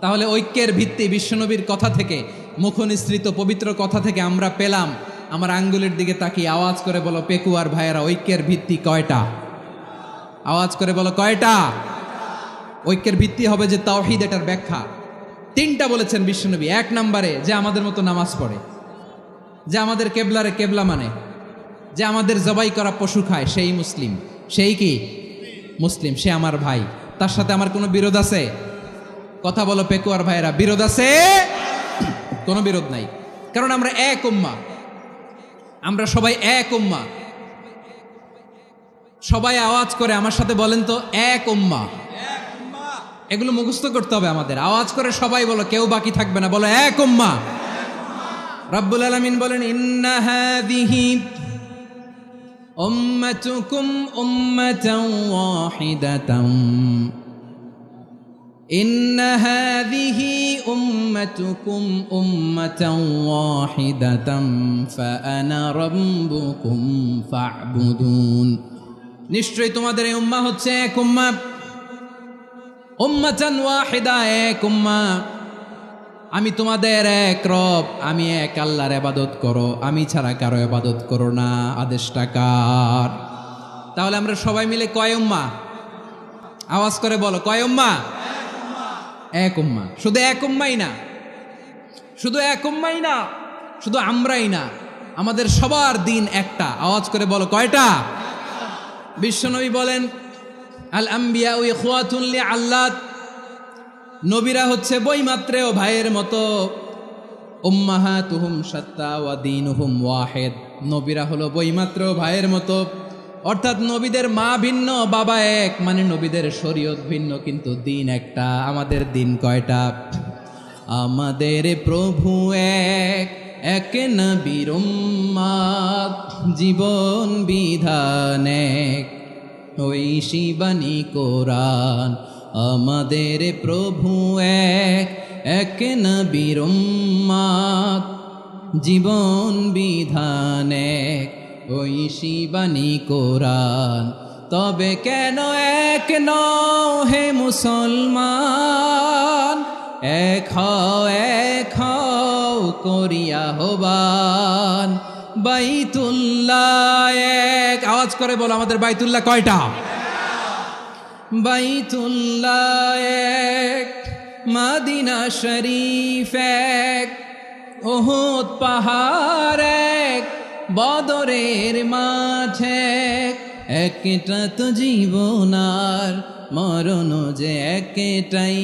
তাহলে ঐক্যের ভিত্তি বিশ্বনবীর কথা থেকে, মুখনিসৃত পবিত্র কথা থেকে আমরা পেলাম। আমার আঙ্গুলের দিকে তাকিয়ে আওয়াজ করে বলো পেকুয়ার ভাইয়েরা, ঐক্যের ভিত্তি কয়টা? আওয়াজ করে বলো কয়টা? ঐক্যের ভিত্তি হবে যে তাওহীদ, এটার ব্যাখ্যা তিনটা বলেছেন বিশ্বনবী। এক নম্বরে, যে আমাদের মতো নামাজ পড়ে, যে আমাদের কেবলারে কেবলা মানে, যে আমাদের জবাই করা পশু খায়, সেই মুসলিম। সেই কি? মুসলিম। সে আমার ভাই। তার সাথে আমার কোনো বিরোধ আছে? কথা বলো পেকুয়ার ভাইয়েরা, বিরোধ আছে? কোনো বিরোধ নাই, কারণ আমরা এক উম্মাহ, আমরা সবাই এক উম্মাহ। সবাই আওয়াজ করে আমার সাথে বলেন তো, এক উম্মাহ। এগুলো মুখস্থ করতে হবে আমাদের। আওয়াজ করে সবাই বলো, কেউ বাকি থাকবে না, বলো এক উম্মাহ। রব্বুল আলামিন বলেন, ইন্না হাযিহি উম্মাতুকুম উম্মাতান ওয়াহিদাতান, ইন্না হাযিহি উম্মাতুকুম উম্মাতান ওয়াহিদাতান ফাআনা রাব্বুকুম ফা'বুদুন। নিশ্চয়ই তোমাদের এই উম্মাহ হচ্ছে এক উম্মাহ। উম্মাতান ওয়াহিদা, এক উম্মাহ। আমি তোমাদের এক রব, আমি এক আল্লাহর ইবাদত করো, আমি ছাড়া কারো ইবাদত করো না। আদেশটা কার? তাহলে আমরা সবাই মিলে কয় উম্মাহ? আওয়াজ করে বলো, কয় উম্মাহ? এক উম্মাহ। শুধু এক উম্মাই না, শুধু এক উম্মাই না, শুধু আমরাই না, আমাদের সবার দিন একটা। আওয়াজ করে বলো, কয়টা? বিশ্বনবী বলেন, আল আম্বিয়া ইখওয়াতুন লিআল্লাত, নবীরা হচ্ছে বইমাত্রেও ভাইয়ের মতো। উম্মাহাতুহুম শাত্তা ওয়া দীনুহুম ওয়াহিদ, নবীরা হলো বইমাত্রেও ভাইয়ের মতো। অর্থাৎ নবীদের মা ভিন্ন, বাবা এক, মানে নবীদের শরীয়ত ভিন্ন, কিন্তু দিন একটা। আমাদের দিন কয়টা? আমাদের প্রভু এক, এক নবীর উম্মত, জীবন বিধান এক, ঐশী বাণী কোরআন। আমাদের প্রভু এক, এক নবীর উম্মত, জীবন বিধান এক, ঐশী বাণী কোরআন। তবে কেন এক নও হে মুসলমান? এক হও করিয়া হবান, বাইতুল্লাহ এক। আওয়াজ করে বলো, আমাদের বাইতুল্লাহ কয়টা? বাইতুল্লাহ এক, মদিনা শরীফ এক, উহুদ পাহাড় এক, বদরের মাঠ এক। একটা তো জীবন আর মরণ যে একটাই,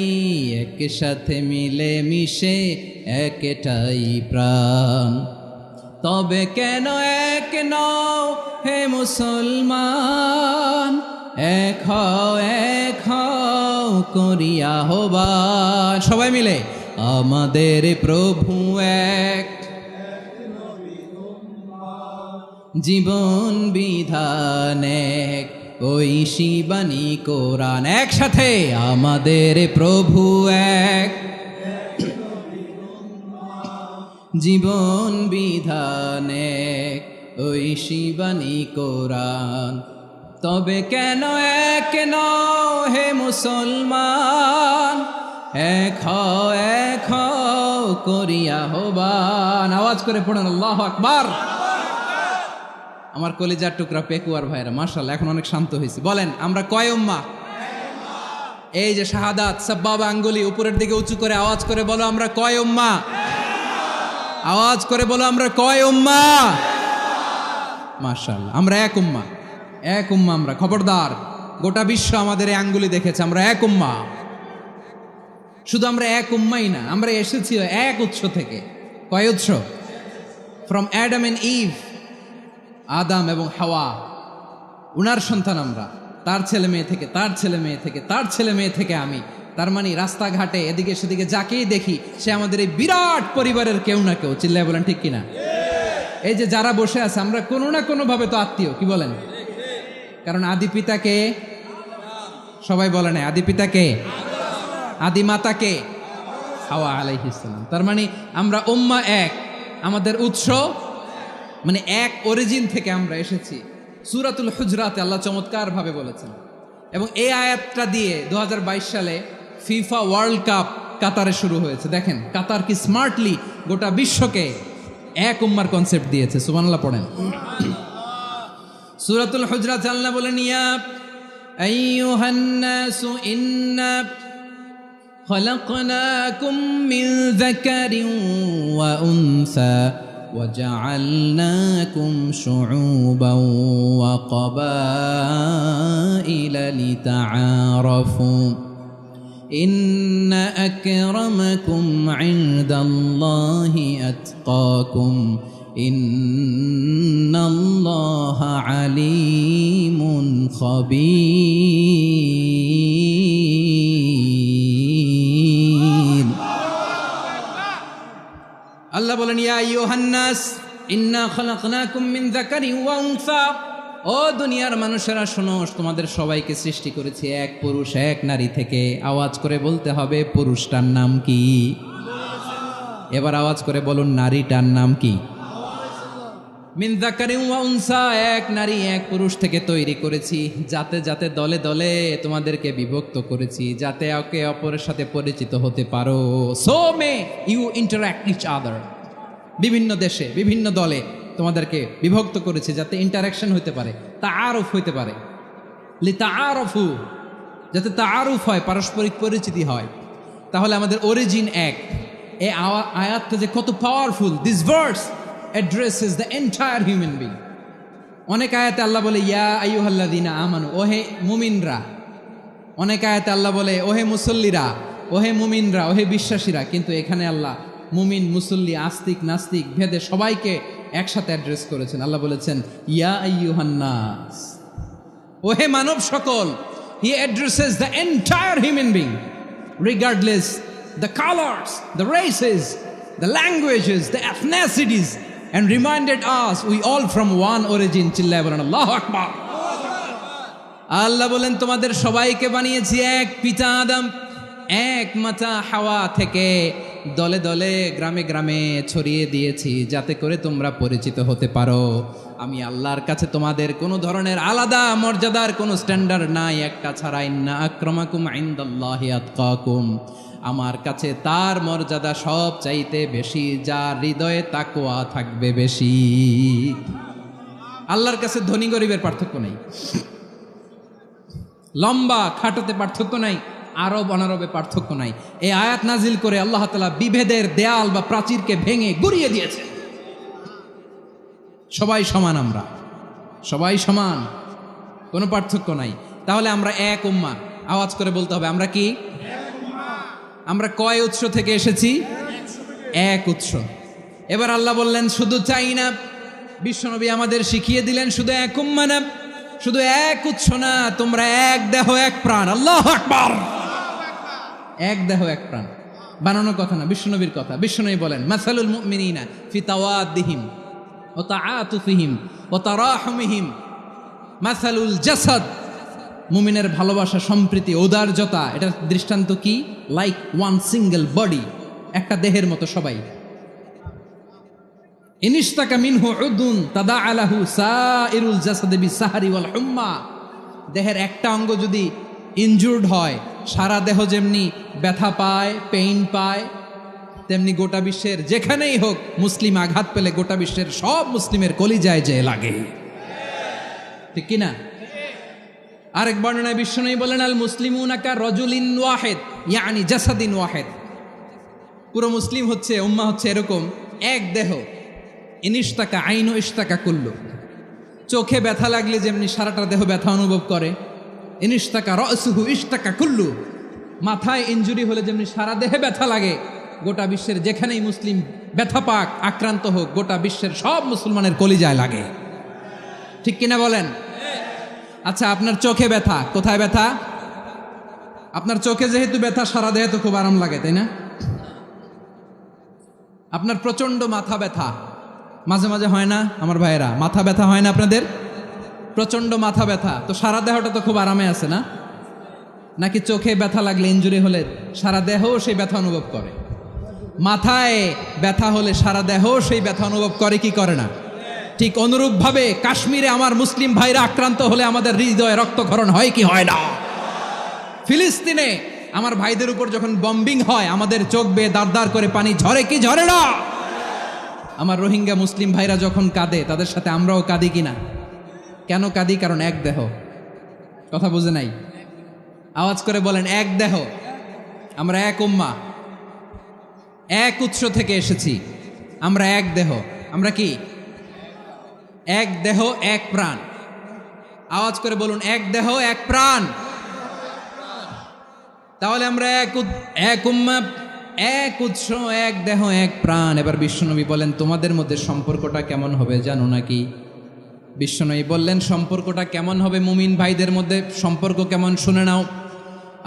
একসাথে মিলে মিশে একটাই প্রাণ। তবে কেন এক নও হে মুসলমান? এক হও করিয়া হবান। সবাই মিলে, আমাদের প্রভু এক, জীবন বিধান এক, ঐশী বাণী কোরআন। একসাথে, আমাদের প্রভু এক, জীবন বিধান এক, ঐশী বাণী কোরআন। তবে কেন এক নও হে মুসলমান? এক হও করিয়া হবান। আওয়াজ করে পড়েন আল্লাহু আকবার। আমার কলিজার টুকরা পেকুয়ার ভাইরা, মাশাআল্লাহ, এখন অনেক শান্ত হয়েছে। বলেন, আমরা কয় উম্মাহ? এই যে শাহাদাত, সাব্বাবা আঙ্গুলি উপরের দিকে উঁচু করে আওয়াজ করে বলো, আমরা কয় উম্মাহ? আওয়াজ করে বলো, আমরা কয় উম্মাহ? মাশাআল্লাহ, আমরা এক উম্মাহ, এক উম্মাহ আমরা। খবরদার, গোটা বিশ্ব আমাদের এই আঙ্গুলি দেখেছে, আমরা এক উম্মাহ। শুধু আমরা এক উম্মাই না, আমরা এসেছি এক উৎস থেকে। কয় উৎস? ফ্রম অ্যাডাম এন্ড ইভ, আদাম এবং হাওয়া, উনার সন্তান আমরা। তার ছেলে মেয়ে থেকে, তার ছেলে মেয়ে থেকে, তার ছেলে মেয়ে থেকে আমি। তার মানে রাস্তাঘাটে এদিকে সেদিকে যাকেই দেখি, সে আমাদের এই বিরাট পরিবারের কেউ না কেউ। চিল্লায় বলেন ঠিক কিনা? এই যে যারা বসে আছে, আমরা কোনো না কোনো ভাবে তো আত্মীয়। কি বলেন? কারণ আদি পিতাকে সবাই বলে না, আদি পিতাকে, আদি মাতাকে হাওয়া আলাইহিস সালাম। তার মানে আমরা উম্মাহ এক, আমাদের উৎস মানে এক অরিজিন থেকে আমরা এসেছি। সূরাতুল হুজরাতে আল্লাহ চমৎকার ভাবে বলেছেন, এবং এই আয়াতটা দিয়ে 2022 সালে ফিফা ওয়ার্ল্ড কাপ কাতারে শুরু হয়েছে। দেখেন কাতার কি স্মার্টলি গোটা বিশ্বকে এক উম্মার কনসেপ্ট দিয়েছে। সুবহানাল্লাহ পড়েন। সূরাতুল হুজরাত আল্লাহ বলেন, ইয়া আইয়ুহান নাসু ইন্না খলাকনাকুম মিন যাকারিন ওয়া উনসা وجعلناكم شعوبا وقبائل لتعارفوا إن أكرمكم عند الله أتقاكم إن الله عليم خبير। আল্লাহ বলেন, ইয়া আইয়ুহান নাস ইন্না খলাকনাকুম মিন যাকারিন ওয়া উনসা, ও দুনিয়ার মানুষেরা শোনো, তোমাদের সবাইকে সৃষ্টি করেছি এক পুরুষ এক নারী থেকে। আওয়াজ করে বলতে হবে, পুরুষটার নাম কি? এবার আওয়াজ করে বলুন, নারীটার নাম কি? মিন যাকারিন ওয়া উনসা, এক নারী এক পুরুষ থেকে তৈরি করেছি। যাতে যাতে দলে দলে তোমাদেরকে বিভক্ত করেছি, যাতে একে অপরের সাথে পরিচিত হতে পারো। So may you interact each other. বিভিন্ন দেশে বিভিন্ন দলে তোমাদেরকে বিভক্ত করেছি যাতে ইন্টারাকশন হতে পারে, তাআরুফ হইতে পারে, লিতাআরফু, যাতে তাআরুফ হয়, পারস্পরিক পরিচিতি হয়। তাহলে আমাদের অরিজিন এক। এই আয়াতটা যে কত powerful! This verse addresses the entire human being. অনেক আয়াতে আল্লাহ বলে ইয়া আইয়ুহাল্লাযীনা আমানু, ওহে মুমিনরা। অনেক আয়াতে আল্লাহ বলে ওহে মুসল্লিরা, ওহে মুমিনরা, ওহে বিশ্বাসীরা। কিন্তু এখানে আল্লাহ মুমিন, মুসল্লি, আস্তিক, নাস্তিক ভেদে সবাইকে একসাথে অ্যাড্রেস করেছেন। আল্লাহ বলেছেন ইয়া আইয়ুহান নাস, ওহে মানব সকল। হি addresses the entire human being regardless the colours, the races, the languages, the এথনিসিটিস, and reminded us we all from one origin. চিল্লায় বলেন আল্লাহু আকবার। আল্লাহ বলেন তোমাদের সবাইকে বানিয়েছি এক পিতা আদম, এক মাতা হাওয়া থেকে, দলে দলে গ্রামে গ্রামে ছড়িয়ে দিয়েছি যাতে করে তোমরা পরিচিত হতে পারো। আমি আল্লাহর কাছে তোমাদের কোনো ধরনের আলাদা মর্যাদার কোনো স্ট্যান্ডার্ড নাই একটা ছাড়া। ইন্না আক্রামাকুম ইনদাল্লাহি আতকাকুম, আমার কাছে তার মর্যাদা সব চাইতে বেশি যার হৃদয়ে তাকওয়া থাকবে বেশি। আল্লাহর কাছে ধনী গরিবের পার্থক্য নেই, লম্বা খাটোতে পার্থক্য নাই, আরব অনারবে পার্থক্য নাই। এই আয়াত নাজিল করে আল্লাহ তাআলা বিভেদের দেয়াল বা প্রাচীরকে ভেঙে গুড়িয়ে দিয়েছে। সবাই সমান, আমরা সবাই সমান, কোনো পার্থক্য নাই। তাহলে আমরা এক উম্মাহ। আওয়াজ করে বলতে হবে আমরা কি? আমরা কয় উৎস থেকে এসেছি? এক উৎস। এবার আল্লাহ বললেন শুধু চাই না, বিশ্বনবী আমাদের শিখিয়ে দিলেন শুধু এক উম্মাহ না, শুধু এক উৎস না, তোমরা এক দেহ এক প্রাণ। আল্লাহু আকবার। এক দেহ এক প্রাণ বানানোর কথা না, বিশ্বনবীর কথা। বিশ্বনবী বলেন মাসালুল মুমিনিনা ফি তাওয়াদ্দিহিম ওয়া তাআতুফিহিম ওয়া তারাহুমিহিম মাসালুল জাসাদ। মুমিনের ভালোবাসা, সম্প্রীতি, ঔদার্যতা, এটা দৃষ্টান্ত কি? লাইক ওয়ান সিঙ্গেল বডি, একটা দেহের মতো সবাই। ইনিশতাকা মিনহু উদুন তাদাআ লাহু সাইরুল জাসাদি বিসাহরি ওয়াল হুম্মা। দেহের একটা অঙ্গ যদি ইনজুর্ড হয়, সারা দেহ যেমনি ব্যথা পায়, পেইন পায়, তেমনি গোটা বিশ্বের যেখানেই হোক মুসলিম আঘাত পেলে গোটা বিশ্বের সব মুসলিমের কলিজায় যে লাগে, ঠিক কিনা? আরেক বর্ণনায় বিশ্বনবী বলেন আল মুসলিমুনা কা রাজুলিন ওয়াহিদ ইয়ানি জাসাদিন ওয়াহিদ। পুরো মুসলিম হচ্ছে, উম্মাহ হচ্ছে এরকম এক দেহ। ইনিশতাকা আইনু ইশতাকা কুল্লু। চোখে ব্যথা লাগলে যেমনি সারাটা দেহ ব্যথা অনুভব করে, ইনিশতাকা রাসুহু ইশতাকা কুল্লু। মাথায় ইনজুরি হলে যেমনি সারা দেহে ব্যথা লাগে, গোটা বিশ্বের যেখানেই মুসলিম ব্যথা পাক, আক্রান্ত হোক, গোটা বিশ্বের সব মুসলমানের কলিজায় লাগে, ঠিক কিনা বলেন? আচ্ছা, আপনার চোখে ব্যথা, কোথায় ব্যথা? আপনার চোখে যেহেতু ব্যথা, সারা দেহে তো খুব আরাম লাগে, তাই না? আপনার প্রচন্ড মাথা ব্যথা মাঝে মাঝে হয় না আমার ভাইয়েরা? মাথা ব্যথা হয় না আপনাদের? প্রচন্ড মাথা ব্যথা, তো সারা দেহটা তো খুব আরামে আছে না? নাকি চোখে ব্যথা লাগলে, ইনজুরি হলে সারা দেহ সেই ব্যথা অনুভব করে? মাথায় ব্যথা হলে সারা দেহ সেই ব্যথা অনুভব করে কি করে না? ঠিক অনুরূপভাবে কাশ্মীরে আমার মুসলিম ভাইরা আক্রান্ত হলে আমাদের হৃদয়ে রক্তক্ষরণ হয় কি হয় না? ফিলিস্তিনে আমার ভাইদের উপর যখন বম্বিং হয়, আমাদের চোখ বেয়ে দাঁড় দাঁড় করে পানি ঝরে কি ঝরে না? আমার রোহিঙ্গা মুসলিম ভাইরা যখন কাঁদে, তাদের সাথে আমরাও কাঁদি কিনা? কেন কাঁদি? কারণ এক দেহ। কথা বুঝে নাই? আওয়াজ করে বলেন এক দেহ। আমরা এক উম্মাহ, এক উৎস থেকে এসেছি, আমরা এক দেহ। আমরা কি? এক দেহ এক প্রাণ। আওয়াজ করে বলুন এক দেহ এক প্রাণ। তাহলে আমরা এক উম্মাহ, এক উৎস, এক দেহ এক প্রাণ। এবার বিশ্বনবী বলেন তোমাদের মধ্যে সম্পর্কটা কেমন হবে জানো নাকি? বিশ্বনবী বললেন সম্পর্কটা কেমন হবে মুমিন ভাইদের মধ্যে? সম্পর্ক কেমন শুনে নাও।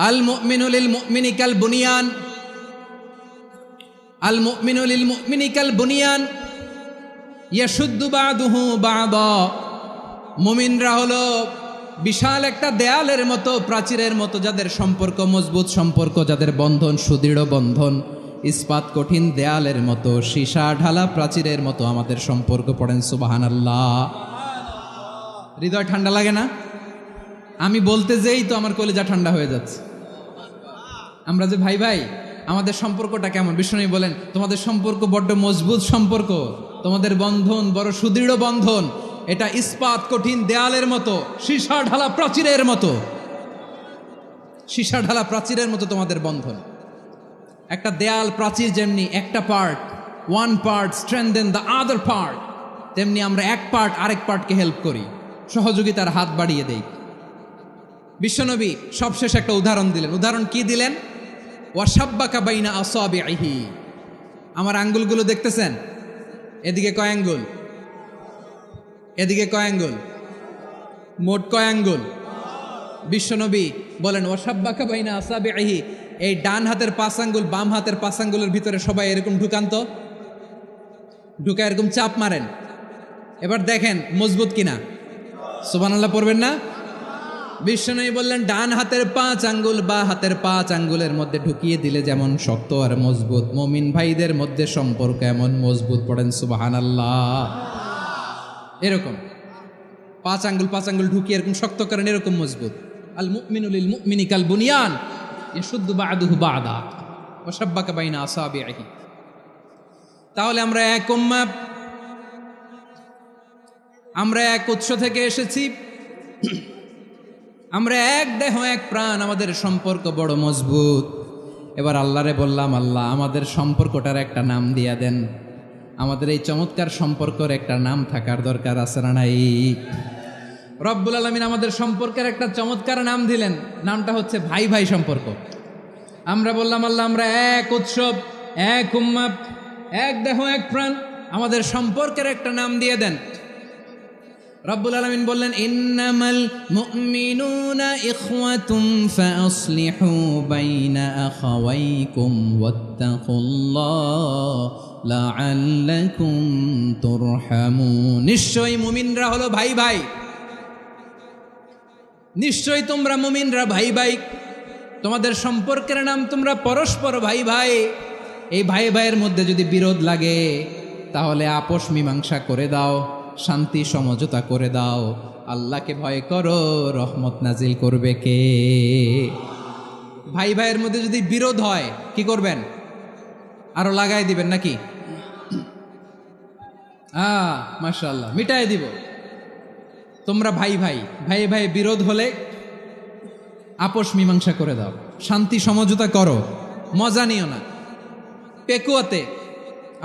আল মুমিনু লিল মুমিনি কাল বুনিয়ান, আল মুমিনু লিল মুমিনি কাল বুনিয়ান ইয়াশুদ্দু বাদুহু বাদা। মুমিনরা হলো বিশাল একটা দেয়ালের মতো, প্রাচীরের মতো, যাদের সম্পর্ক মজবুত সম্পর্ক, যাদের বন্ধন সুদৃঢ় বন্ধন, ইস্পাত কঠিন দেয়ালের মতো, সীসা ঢালা প্রাচীরের মতো আমাদের সম্পর্ক। পড়েন সুবহানাল্লাহ। হৃদয় ঠান্ডা লাগে না? আমি বলতে যেই তো আমার কলিজা ঠান্ডা হয়ে যাচ্ছে। আমরা যে ভাই ভাই, আমাদের সম্পর্কটা কেমন? বিষ্ণু বলেন তোমাদের সম্পর্ক বড্ড মজবুত সম্পর্ক। তোমাদের বন্ধন বড় সুদৃঢ় বন্ধন, এটা ইস্পাত কঠিন দেয়ালের মতো, সীসা ঢালা প্রাচীরের মতো, সীসা ঢালা প্রাচীরের মতো তোমাদের বন্ধন। একটা দেয়াল প্রাচীর যেমনি একটা part, one part strengthen the other part, তেমনি আমরা এক পার্ট আরেক পার্টকে হেল্প করি, সহযোগিতার হাত বাড়িয়ে দেই। বিশ্বনবী সবশেষ একটা উদাহরণ দিলেন। উদাহরণ কি দিলেন? ওয়াসাব্বাকা বাইনা আসাবিহি, আমার আঙ্গুলগুলো দেখতেছেন? এদিকে কয় আঙ্গুল, এদিকে কয় আঙ্গুল, মোট কয় আঙ্গুল? বিশ্বনবী বলেন ওয়াসাব্বাকা বাইনা আসাবিহি, এই ডান হাতের 5 আঙ্গুল বাম হাতের 5 আঙ্গুলের ভিতরে সবাই এরকম ঢুকান্ত, ঢুকা এরকম চাপ মারেন, এবার দেখেন মজবুত কিনা। সুবহানাল্লাহ পড়বেন না? বিশ্বনবী বললেন ডান হাতের 5 আঙ্গুল বা হাতের 5 আঙ্গুলের মধ্যে ঢুকিয়ে দিলে যেমন শক্ত আর মজবুত, মুমিন ভাইদের মধ্যে সম্পর্ক এমন মজবুত। পড়েন সুবহানাল্লাহ। এরকম 5 আঙ্গুল ঢুকিয়ে এরকম শক্ত করেন, এরকম মজবুত। আল মুমিনু লিল মুমিনি কাল বুনিয়ান ইয়াশুদ্দু বা'দুহু বা'দা ওয়া শাব্বাকা বাইনা আসাবিহি। তাহলে আমরা এক উম্মাহ, আমরা এক উৎস থেকে এসেছি, আমরা এক দেহ এক প্রাণ, আমাদের সম্পর্ক বড় মজবুত। এবার আল্লাহরে বললাম, আল্লাহ আমাদের সম্পর্কটার একটা নাম দিয়া দেন, আমাদের এই চমৎকার সম্পর্কের একটা নাম থাকার দরকার আছে না নাই? রব্বুল আলামিন আমাদের সম্পর্কের একটা চমৎকার নাম দিলেন, নামটা হচ্ছে ভাই ভাই সম্পর্ক। আমরা বললাম আল্লাহ আমরা এক উৎসব, এক উম্মাহ, এক দেহ এক প্রাণ, আমাদের সম্পর্কের একটা নাম দিয়ে দেন। রব্বুল আলামিন বললেন ইন্নামাল মুমিনুনা ইখওয়াতুন ফাসলিহু বাইনা আখাওয়াইকুম ওয়াত্তাকুল্লাহ লাআল্লাকুম তুরহামুন। নিশ্চয়ই মুমিনরা হলো ভাই ভাই, নিশ্চয়ই তোমরা মুমিনরা ভাই ভাই, তোমাদের সম্পর্কের নাম তোমরা পরস্পর ভাই ভাই। এই ভাই ভাইয়ের মধ্যে যদি বিরোধ লাগে তাহলে আপোষ মীমাংসা করে দাও, শান্তি সমঝোতা করে দাও। আল্লাহকে ভয় করো, রহমত নাজিল করবে কে? ভাই ভাইয়ের মধ্যে যদি বিরোধ হয় কি করবেন? আরো লাগাই দিবেন নাকি? মাশাআল্লাহ, মিটাই দিব। তোমরা ভাই ভাই, ভাই ভাই বিরোধ হলে আপোষ মীমাংসা করে দাও, শান্তি সমঝোতা করো, মজা নিও না। পেকুয়াতে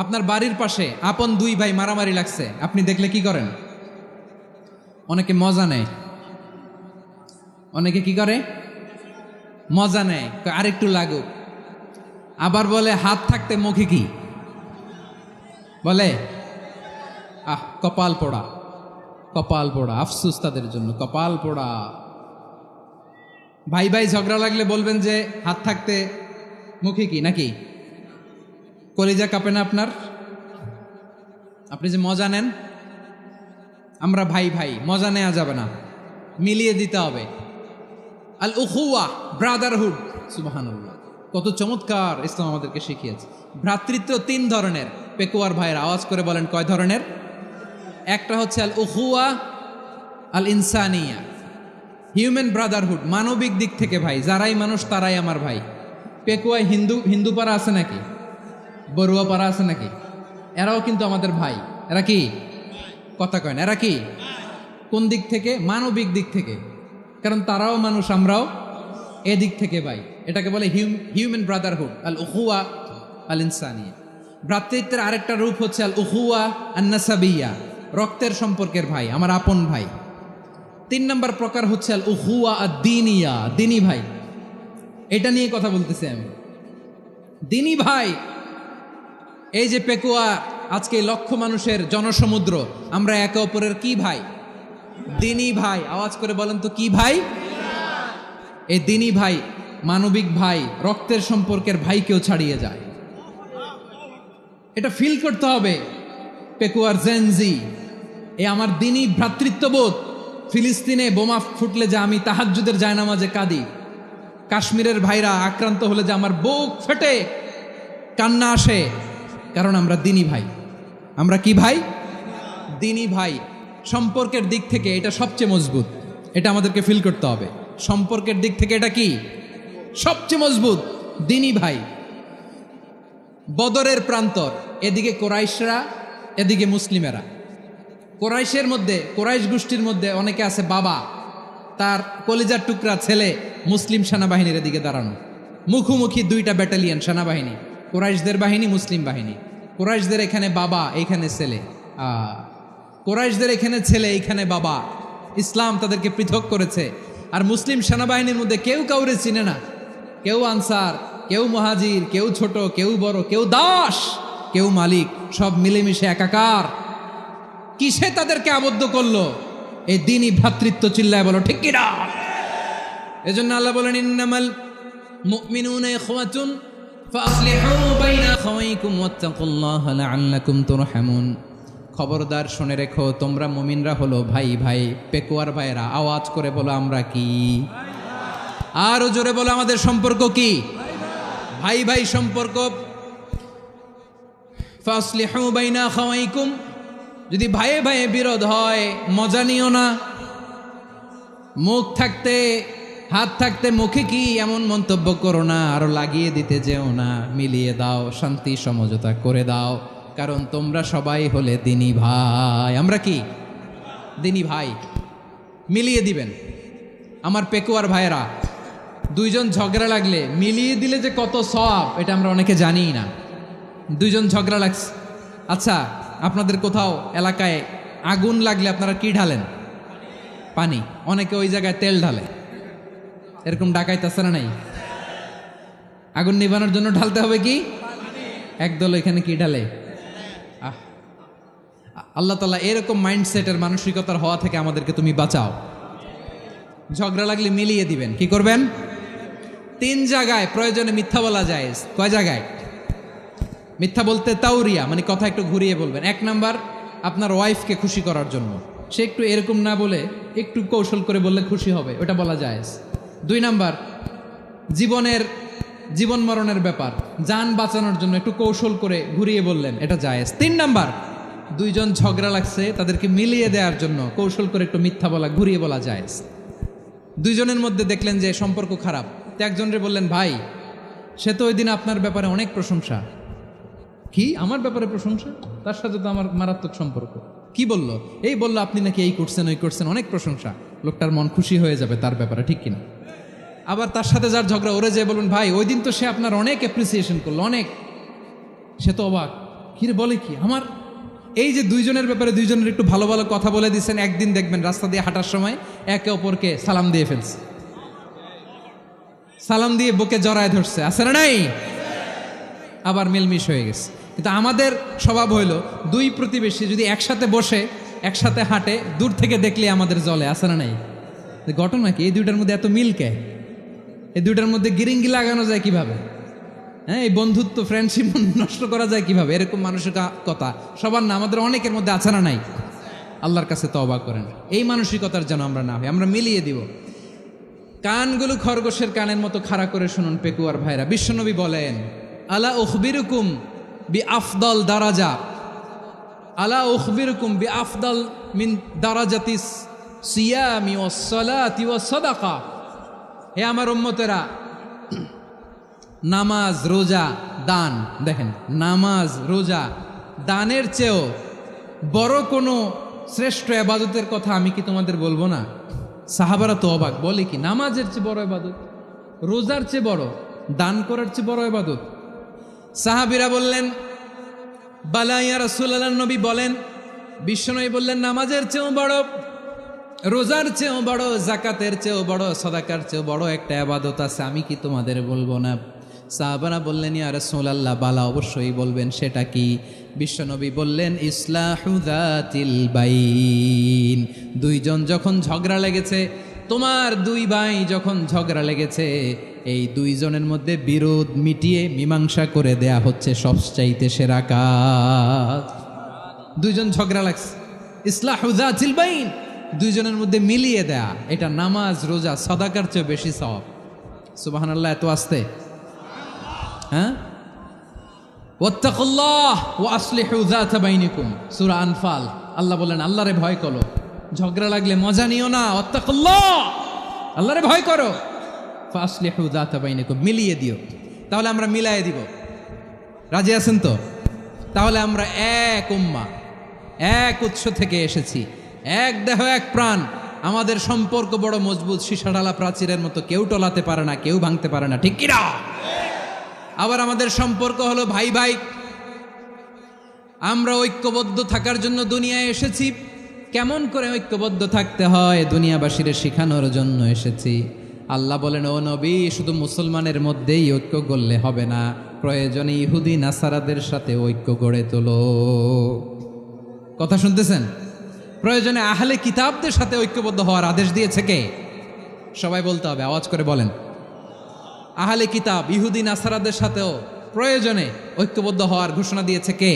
আপনার বাড়ির পাশে আপন 2 ভাই মারামারি লাগছে, আপনি দেখলে কি করেন? অনেকে মজা নেয়, অনেকে কি করে? মজা নেয়, আরেকটু লাগুক। আবার বলে হাত থাকতে মুখে কি বলে? কপাল পোড়া, কপাল পোড়া, আফসুস তাদের জন্য, কপাল পোড়া। ভাই ভাই ঝগড়া লাগলে বলবেন যে হাত থাকতে মুখে কি, নাকি? কলিজা কাঁপে না আপনার? আপনি যে মজা নেন, আমরা ভাই ভাই, মজা নেওয়া যাবে না, মিলিয়ে দিতে হবে। আল উখুয়া, ব্রাদারহুড। সুবহানাল্লাহ, কত চমৎকার ইসলাম আমাদেরকে শিখিয়েছে। ভ্রাতৃত্ব 3 ধরনের। পেকুয়ার ভাইয়ের আওয়াজ করে বলেন কয় ধরনের? একটা হচ্ছে আল উখুয়া আল ইনসানিয়া, হিউম্যান ব্রাদারহুড, মানবিক দিক থেকে ভাই, যারাই মানুষ তারাই আমার ভাই। পেকুয়ায় হিন্দু পাড়া আছে নাকি? বড়ুয়া পাড়া আছে নাকি? এরাও কিন্তু আমাদের ভাই। এরা কি? কথা কয় না, এরা কি? কোন দিক থেকে? মানবিক দিক থেকে, কারণ তারাও মানুষ, আমরাও এদিক থেকে ভাই। এটাকে বলে হিউম্যান ব্রাদারহুড, আল উখুয়া আল ইনসানিয়া। ভ্রাতৃত্বের আরেকটা রূপ হচ্ছে আল উখুয়া আন নাসাবিয়া, রক্তের সম্পর্কের ভাই, আমার আপন ভাই। 3 নম্বর প্রকার হচ্ছে আল উখুয়া আদ-দীনিয়া, দিনী ভাই। এটা নিয়ে কথা বলতেছি আমি। দিনী ভাই, এই যে পেকুয়া আজকে লক্ষ মানুষের জনসমুদ্র, আমরা একে অপরের কি ভাই? দিনী ভাই। আওয়াজ করে বলেন তো কি ভাই? এই দিনী ভাই, মানবিক ভাই, রক্তের সম্পর্কের ভাইকেও ছাড়িয়ে যায়। এটা ফিল করতে হবে। পেকুয়ার জেনজি, এই আমার দিনী ভ্রাতৃত্ববোধ। ফিলিস্তিনে বোমা ফুটলে যে আমি তাহাজ্জুদের জায়নামাজে কাঁদি, কাশ্মীরের ভাইরা আক্রান্ত হলে যে আমার বুক ফেটে কান্না আসে, কারণ আমরা দিনী ভাই। আমরা কি ভাই? দিনী ভাই। সম্পর্কের দিক থেকে এটা সবচেয়ে মজবুত, এটা আমাদেরকে ফিল করতে হবে। সম্পর্কের দিক থেকে এটা কি? সবচেয়ে মজবুত, দিনী ভাই। বদরের প্রান্তর, এদিকে কোরাইশরা, এদিকে মুসলিমেরা। কোরাইশের মধ্যে, কোরাইশ গোষ্ঠীর মধ্যে অনেকে আছে বাবা, তার কলিজার টুকরা ছেলে মুসলিম সেনাবাহিনীর এদিকে দাঁড়ানো, মুখোমুখি দুইটা ব্যাটালিয়ন সেনাবাহিনী, কোরাইশদের বাহিনী, মুসলিম বাহিনী। কোরাইশদের এখানে বাবা, এইখানে ছেলে, কোরাইশদের এখানে ছেলে, এইখানে বাবা। ইসলাম তাদেরকে পৃথক করেছে। আর মুসলিম সেনাবাহিনীর মধ্যে কেউ কাউরে চিনে না, কেউ আনসার, কেউ মুহাজির, কেউ ছোট, কেউ বড়, কেউ দাস, কেউ মালিক, সব মিলেমিশে একাকার। কিসে তাদেরকে আবদ্ধ করলো? এই দ্বীনি ভ্রাতৃত্ব। চিল্লায় বলো ঠিক কিনা? এজন্য আল্লাহ বলেন, ইন্নামাল মুমিনুনা ইখওয়াতুন ফাসলিহু বাইনা আখাওয়াইকুম ওয়াত্তাকুল্লাহা লাআল্লাকুম তুরহামুন। খবরদার শুনে রেখো, তোমরা মুমিনরা হলো ভাই ভাই, পেকুয়ার ভাইরা। আওয়াজ করে বলো আমরা কি? আরো জোরে বলো আমাদের সম্পর্ক কি? ভাই ভাই সম্পর্ক। ফাসলিহু বাইনা আখাওয়াইকুম, যদি ভাইয়ে ভাইয়ে বিরোধ হয় মজা নিও না। মুখ থাকতে, হাত থাকতে মুখে কি এমন মন্তব্য করো না, আরো লাগিয়ে দিতে যেও না। মিলিয়ে দাও, শান্তি সমঝোতা করে দাও, কারণ তোমরা সবাই হলে দ্বীনি ভাই। আমরা কি? দ্বীনি ভাই। মিলিয়ে দিবেন। আমার পেকুয়ার ভাইয়েরা, দুইজন ঝগড়া লাগলে মিলিয়ে দিলে যে কত সওয়াব, এটা আমরা অনেকে জানিই না। দুইজন ঝগড়া লাগছে, আচ্ছা আপনাদের কোথাও এলাকায় আগুন লাগলে আপনারা কি ঢালেন? পানি। অনেকে ওই জায়গায় তেল ঢালে। এরকম ডাকাইতেছে না নাই? আগুন নিভানোর জন্য ঢালতে হবে কি? একদল এখানে কি ঢালে? আল্লাহ তাআলা এরকম মাইন্ডসেটের, মানসিকতার হওয়া থেকে আমাদেরকে তুমি বাঁচাও। ঝগড়া লাগলে মিলিয়ে দিবেন। কি করবেন? 3 জায়গায় প্রয়োজনে মিথ্যা বলা যায়। কয় জায়গায় মিথ্যা বলতে? তাওরিয়া, মানে কথা একটু ঘুরিয়ে বলবেন। 1 নাম্বার, আপনার ওয়াইফকে খুশি করার জন্য। সে একটু এরকম না বলে একটু কৌশল করে বললে খুশি হবে, ওটা বলা যায়। 2 নাম্বার, জীবন মরণের ব্যাপার, জান বাঁচানোর জন্য একটু কৌশল করে ঘুরিয়ে বললেন, এটা জায়েজ। 3 নাম্বার, দুইজন ঝগড়া লাগছে, তাদেরকে মিলিয়ে দেওয়ার জন্য কৌশল করে একটু মিথ্যা বলা, ঘুরিয়ে বলা জায়েজ। দুইজনের মধ্যে দেখলেন যে সম্পর্ক খারাপ, তো একজনরে বললেন, ভাই সে তো ওই দিন আপনার ব্যাপারে অনেক প্রশংসা। কি? আমার ব্যাপারে প্রশংসা? তার সাথে তো আমার মারাত্মক সম্পর্ক। কি বলল? এই বলল আপনি নাকি এই করছেন, ওই করছেন, অনেক প্রশংসা। লোকটার মন খুশি হয়ে যাবে তার ব্যাপারে, ঠিক কিনা? আবার তার সাথে যার ঝগড়া, ওরে যে বলবেন, ভাই ওই দিন তো সে আপনার অনেক অ্যাপ্রিসিয়েশন করলো, অনেক। সে তো অবাক, কিরে বলে কি? আমার এই যে দুইজনের ব্যাপারে দুইজনের একটু ভালো ভালো কথা বলে দিচ্ছেন, একদিন দেখবেন রাস্তা দিয়ে হাঁটার সময় একে অপরকে সালাম দিয়ে ফেলছে, সালাম দিয়ে বুকে জড়ায় ধরছে, আছে না নাই? আবার মিলমিশ হয়ে গেছে। কিন্তু আমাদের স্বভাব হইল, দুই প্রতিবেশী যদি একসাথে বসে একসাথে হাঁটে, দূর থেকে দেখলে আমাদের জলে, আছে না নাই? ঘটনা কি? এই দুইটার মধ্যে এত মিল কে? এই দুইটার মধ্যে গিরিঙ্গি লাগানো যায় কিভাবে? হ্যাঁ, এই বন্ধুত্ব, ফ্রেন্ডশিপ নষ্ট করা যায় কিভাবে? এরকম মানসিকতা সবার না, আমাদের অনেকের মধ্যে আছে না নাই? আল্লাহর কাছে তওবা করেন, এই মানসিকতার যেন আমরা না হই, আমরা মিলিয়ে দিব। কানগুলো খরগোশের কানের মতো খাড়া করে শুনুন পেকুয়ার ভাইরা। বিশ্বনবী বলেন, আলা উখবিরুকুম বি আফদল দারাজা, আলা উখবিরুকুম বি আফদল মিন দারাজাতিস সিয়ামি ওয়াস সালাতি ওয়াস সাদাকা। হে আমার উম্মতেরা, নামাজ, রোজা, দান, দেখেন নামাজ, রোজা, দানের চেয়েও বড় কোনো শ্রেষ্ঠ ইবাদতের কথা আমি কি তোমাদের বলবো না? সাহাবারা তো অবাক, বলে কি নামাজের চেয়ে বড় ইবাদত, রোজার চেয়ে বড়, দান করার চেয়ে বড় ইবাদত? সাহাবীরা বললেন, বালা ইয়া রাসূলুল্লাহ। নবী বলেন, বিশ্বনবী বললেন, নামাজের চেয়েও বড়, রোজার চেয়েও বড়, জাকাতের চেয়েও বড়, সাদাকার চেয়েও বড় একটা ইবাদত আছে, আমি কি তোমাদের বলবো না? সাহাবারা বললেন, ইয়া রাসূলুল্লাহ, বালা অবশ্যই বলবেন, সেটা কি? বিশ্বনবী বললেন, ইসলাহু যাতিল বাইন। দুইজন যখন ঝগড়া লেগেছে, তোমার দুই ভাই যখন ঝগড়া লেগেছে, এই দুইজনের মধ্যে বিরোধ মিটিয়ে মীমাংসা করে দেয়া হচ্ছে সবচাইতে সেরা কাজ। দুইজন ঝগড়া লাগছে, ইসলাহু যাতিল বাইন, দুইজনের মধ্যে মিলিয়ে দেয়া, এটা নামাজ, রোজা, সাদাকার চেয়ে বেশি সওয়াব। সুবহানাল্লাহ, এত আসতে। হ্যাঁ, ওয়াত্তাকুল্লাহ ওয়া আসলিহু যাতা বাইনিকুম, সূরা আনফাল। আল্লাহ বলেন, আল্লাহরে ভয় করো, ঝগড়া লাগলে মজা নিও না, ওয়াত্তাকুল্লাহ, আল্লাহরে ভয় করো, ফাসলিহু যাতা বাইনিকুম, মিলিয়ে দিও। তাহলে আমরা মিলায়ে দিব, রাজি আছেন তো? তাহলে আমরা এক উম্মাহ, এক উৎস থেকে এসেছি, এক দেহ এক প্রাণ। আমাদের সম্পর্ক বড় মজবুত, সীসাঢালা প্রাচীরের মতো, কেউ টলাতে পারে না, কেউ ভাঙতে পারে না, ঠিক কিনা? আবার আমাদের সম্পর্ক হলো ভাই ভাই। আমরা ঐক্যবদ্ধ থাকার জন্য দুনিয়ায় এসেছি। কেমন করে ঐক্যবদ্ধ থাকতে হয় দুনিয়াবাসীর শেখানোর জন্য এসেছি। আল্লাহ বলেন, ও নবী, শুধু মুসলমানের মধ্যেই ঐক্য গড়লে হবে না, প্রয়োজনে ইহুদি নাসারাদের সাথে ঐক্য গড়ে তোলো। কথা শুনতেছেন? প্রয়োজনে আহলে কিতাবদের সাথে ঐক্যবদ্ধ হওয়ার আদেশ দিয়েছে কে? সবাই বলতে হবে, আওয়াজ করে বলেন। আহলে কিতাব ইহুদি নাসারাদের সাথেও প্রয়োজনে ঐক্যবদ্ধ হওয়ার ঘোষণা দিয়েছে কে?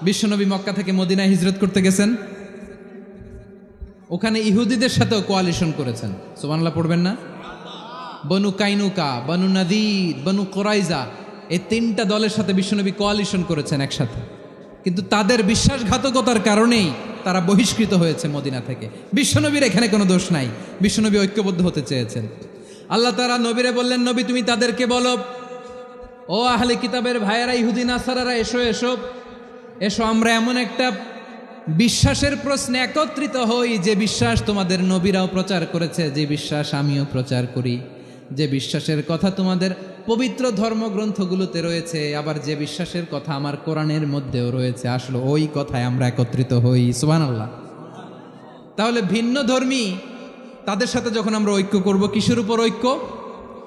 বিশ্বনবী মক্কা থেকে মদিনায় হিজরত করতে গেছেন, ওখানে ইহুদিদের সাথেও কোয়ালিশন করেছেন। সুবহানাল্লাহ পড়বেন না? বনু কাইনুকা, বনু নাদির, বনু কোরাইজা, এই তিনটা দলের সাথে বিশ্বনবী কোয়ালিশন করেছেন একসাথে। কিন্তু তাদের বিশ্বাসঘাতকতার কারণেই তারা বহিষ্কৃত হয়েছে মদিনা থেকে। বিশ্বনবীর এখানে কোনো দোষ নাই, বিশ্বনবী ঐক্যবদ্ধ হতে চেয়েছেন। আল্লাহ তাআলা নবীরে বললেন, নবী তুমি তাদেরকে বলো, ও আহলে কিতাবের ভাইয়েরা, ইহুদি নাসারারা, এসো এসো এসো, আমরা এমন একটা বিশ্বাসের প্রশ্নে একত্রিত হই যে বিশ্বাস তোমাদের নবীরাও প্রচার করেছে, যে বিশ্বাস আমিও প্রচার করি, যে বিশ্বাসের কথা তোমাদের পবিত্র ধর্মগ্রন্থগুলোতে রয়েছে, আবার যে বিশ্বাসের কথা আমার কোরআনের মধ্যেও রয়েছে, আসলে ওই কথায় আমরা একত্রিত হই। সুবহানাল্লাহ। তাহলে ভিন্ন ধর্মী তাদের সাথে যখন আমরা ঐক্য করব, কিসের উপর ঐক্য?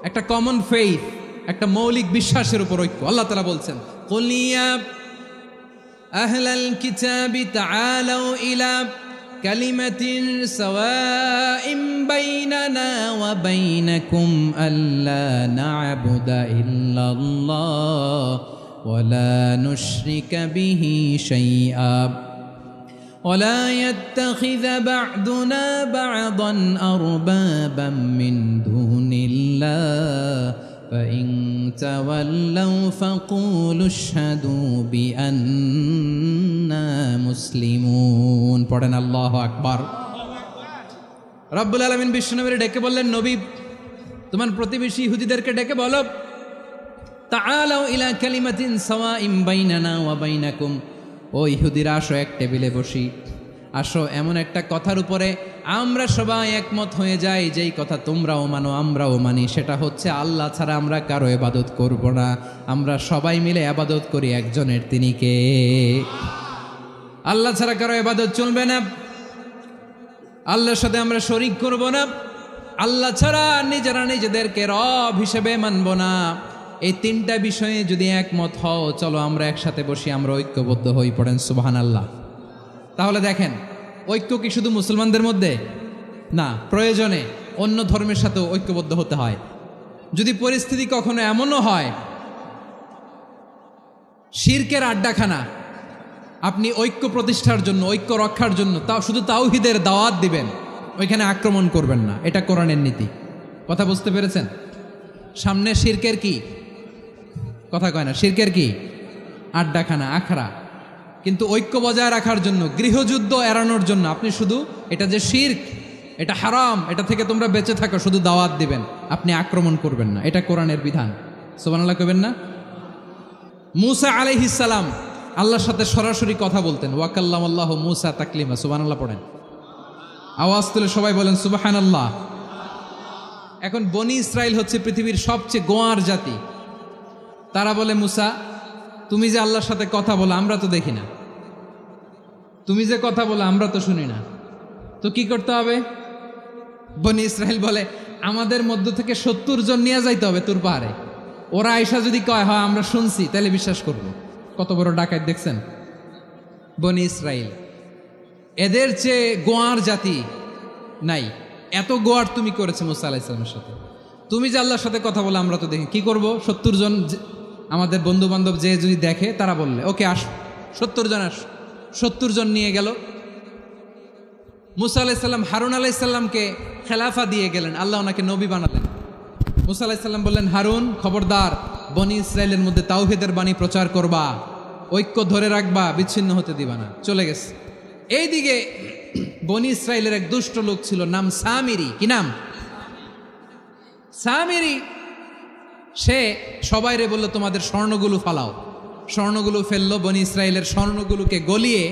একটা কমন ফেইথ, একটা মৌলিক বিশ্বাসের উপর ঐক্য। আল্লাহ তাআলা বলছেন, কুল ইয়া আহলাল কিতাবি তাআলাউ ইলা কালিমাতিন সাওয়াইম বাইনানা ওয়া বাইনাকুম আল্লা না'বুদা ইল্লাল্লাহ ওয়া লা নুশরিকা বিহি শাইআ ولا يتخذ بعضنا بعضا أربابا من دون الله فإن تولوا فقولوا اشهدوا بأننا مسلمون। পড়েন আল্লাহু আকবার। রব্বুল আলামিন বিশ্বনবীর ডেকে বললেন, নবী তোমার প্রতিবেশী ইহুদিদেরকে ডেকে বলো, তাআলাউ ইলা কালিমাতিন সাওয়াইম বাইনানা ওয়া বাইনাকুম, ও ইহুদিরা আসো, এক টেবিলে বসি, আসো এমন একটা কথার উপরে আমরা সবাই একমত হয়ে যাই, যেই কথা তোমরাও মানো আমরাও মানি, সেটা হচ্ছে আল্লাহ ছাড়া আমরা কারো ইবাদত করব না, আমরা সবাই মিলে ইবাদত করি একজনের, তিনি কে? আল্লাহ ছাড়া কারো ইবাদত চলবে না, আল্লাহর সাথে আমরা শরীক করব না, আল্লাহ ছাড়া নিজেরা নিজেদেরকে রব হিসেবে মানব না। এই তিনটা বিষয়ে যদি একমত হও, চলো আমরা একসাথে বসি, আমরা ঐক্যবদ্ধ হই। পড়েন সুবহানাল্লাহ। তাহলে দেখেন, ঐক্য কি শুধু মুসলমানদের মধ্যে না, প্রয়োজনে অন্য ধর্মের সাথেও ঐক্যবদ্ধ হতে হয়। যদি পরিস্থিতি কখনো এমনও হয় শিরকের আড্ডাখানা, আপনি ঐক্য প্রতিষ্ঠার জন্য, ঐক্য রক্ষার জন্য তাও শুধু তাওহীদের দাওয়াত দিবেন, ওইখানে আক্রমণ করবেন না, এটা কোরআনের নীতি। কথা বুঝতে পেরেছেন? সামনে শিরকের কি কথা কয় না, শিরকের কি আড্ডাখানা, আখড়া। কিন্তু ঐক্য বজায় রাখার জন্য, গৃহযুদ্ধ এড়ানোর জন্য আপনি শুধু এটা যে শিরক, এটা হারাম, এটা থেকে তোমরা বেঁচে থাকো, শুধু দাওয়াত দিবেন, আপনি আক্রমণ করবেন না, এটা কোরআনের বিধান। সুবহানাল্লাহ কইবেন না? মূসা আলাইহিস সালাম আল্লাহর সাথে সরাসরি কথা বলতেন, ওয়া কাল্লামাল্লাহু মূসা তাকলিমা। সুবহানাল্লাহ পড়েন, আওয়াজ তুলে সবাই বলেন সুবহানাল্লাহ। এখন বনি ইসরাইল হচ্ছে পৃথিবীর সবচেয়ে গোয়ার জাতি। তারা বলে, মূসা তুমি যে আল্লাহর সাথে কথা বলো আমরা তো দেখি না, তুমি যে কথা বলো আমরা তো শুনি না, তো কি করতে হবে? বনি ইসরাইল বলে, আমাদের মধ্য থেকে 70 জন নিয়ে যাইতে হবে তুর পাহাড়ে, ওরা আয়েশা যদি কয় হয় আমরা শুনছি, তাহলে বিশ্বাস করব। কত বড় ডাকাত দেখছেন বনি ইসরাইল। এদের চেয়ে গোয়ার জাতি নাই। এত গোয়ার তুমি করেছে মূসা আলাইহিস সালামের সাথে। তুমি যে আল্লাহর সাথে কথা বলে আমরা তো দেখি, কি করব? 70 জন আমাদের বন্ধু বান্ধব যে যদি দেখে, তারা বললে ওকে আস, 70 জন আস। 70 জন নিয়ে গেল। মূসা আলাইহিস সালাম হারুন আলাইহিস সালামকে খেলাফা দিয়ে গেলেন, আল্লাহ ওনাকে নবী বানালেন। মূসা আলাইহিস সালাম বললেন, হারুন খবরদার, বনি ইসরাইলের মধ্যে তাওহীদের বাণী প্রচার করবা, ঐক্য ধরে রাখবা, বিচ্ছিন্ন হতে দিবা না। চলে গেছে। এইদিকে বনি ইসরাইলের এক দুষ্ট লোক ছিল, নাম সামিরি। কি নাম? সামিরি। সে সবাইরে বলল, তোমাদের স্বর্ণগুলো ফালাও। স্বর্ণগুলো ফেললো, বনি ইসরাইলের স্বর্ণগুলোকে গলিয়ে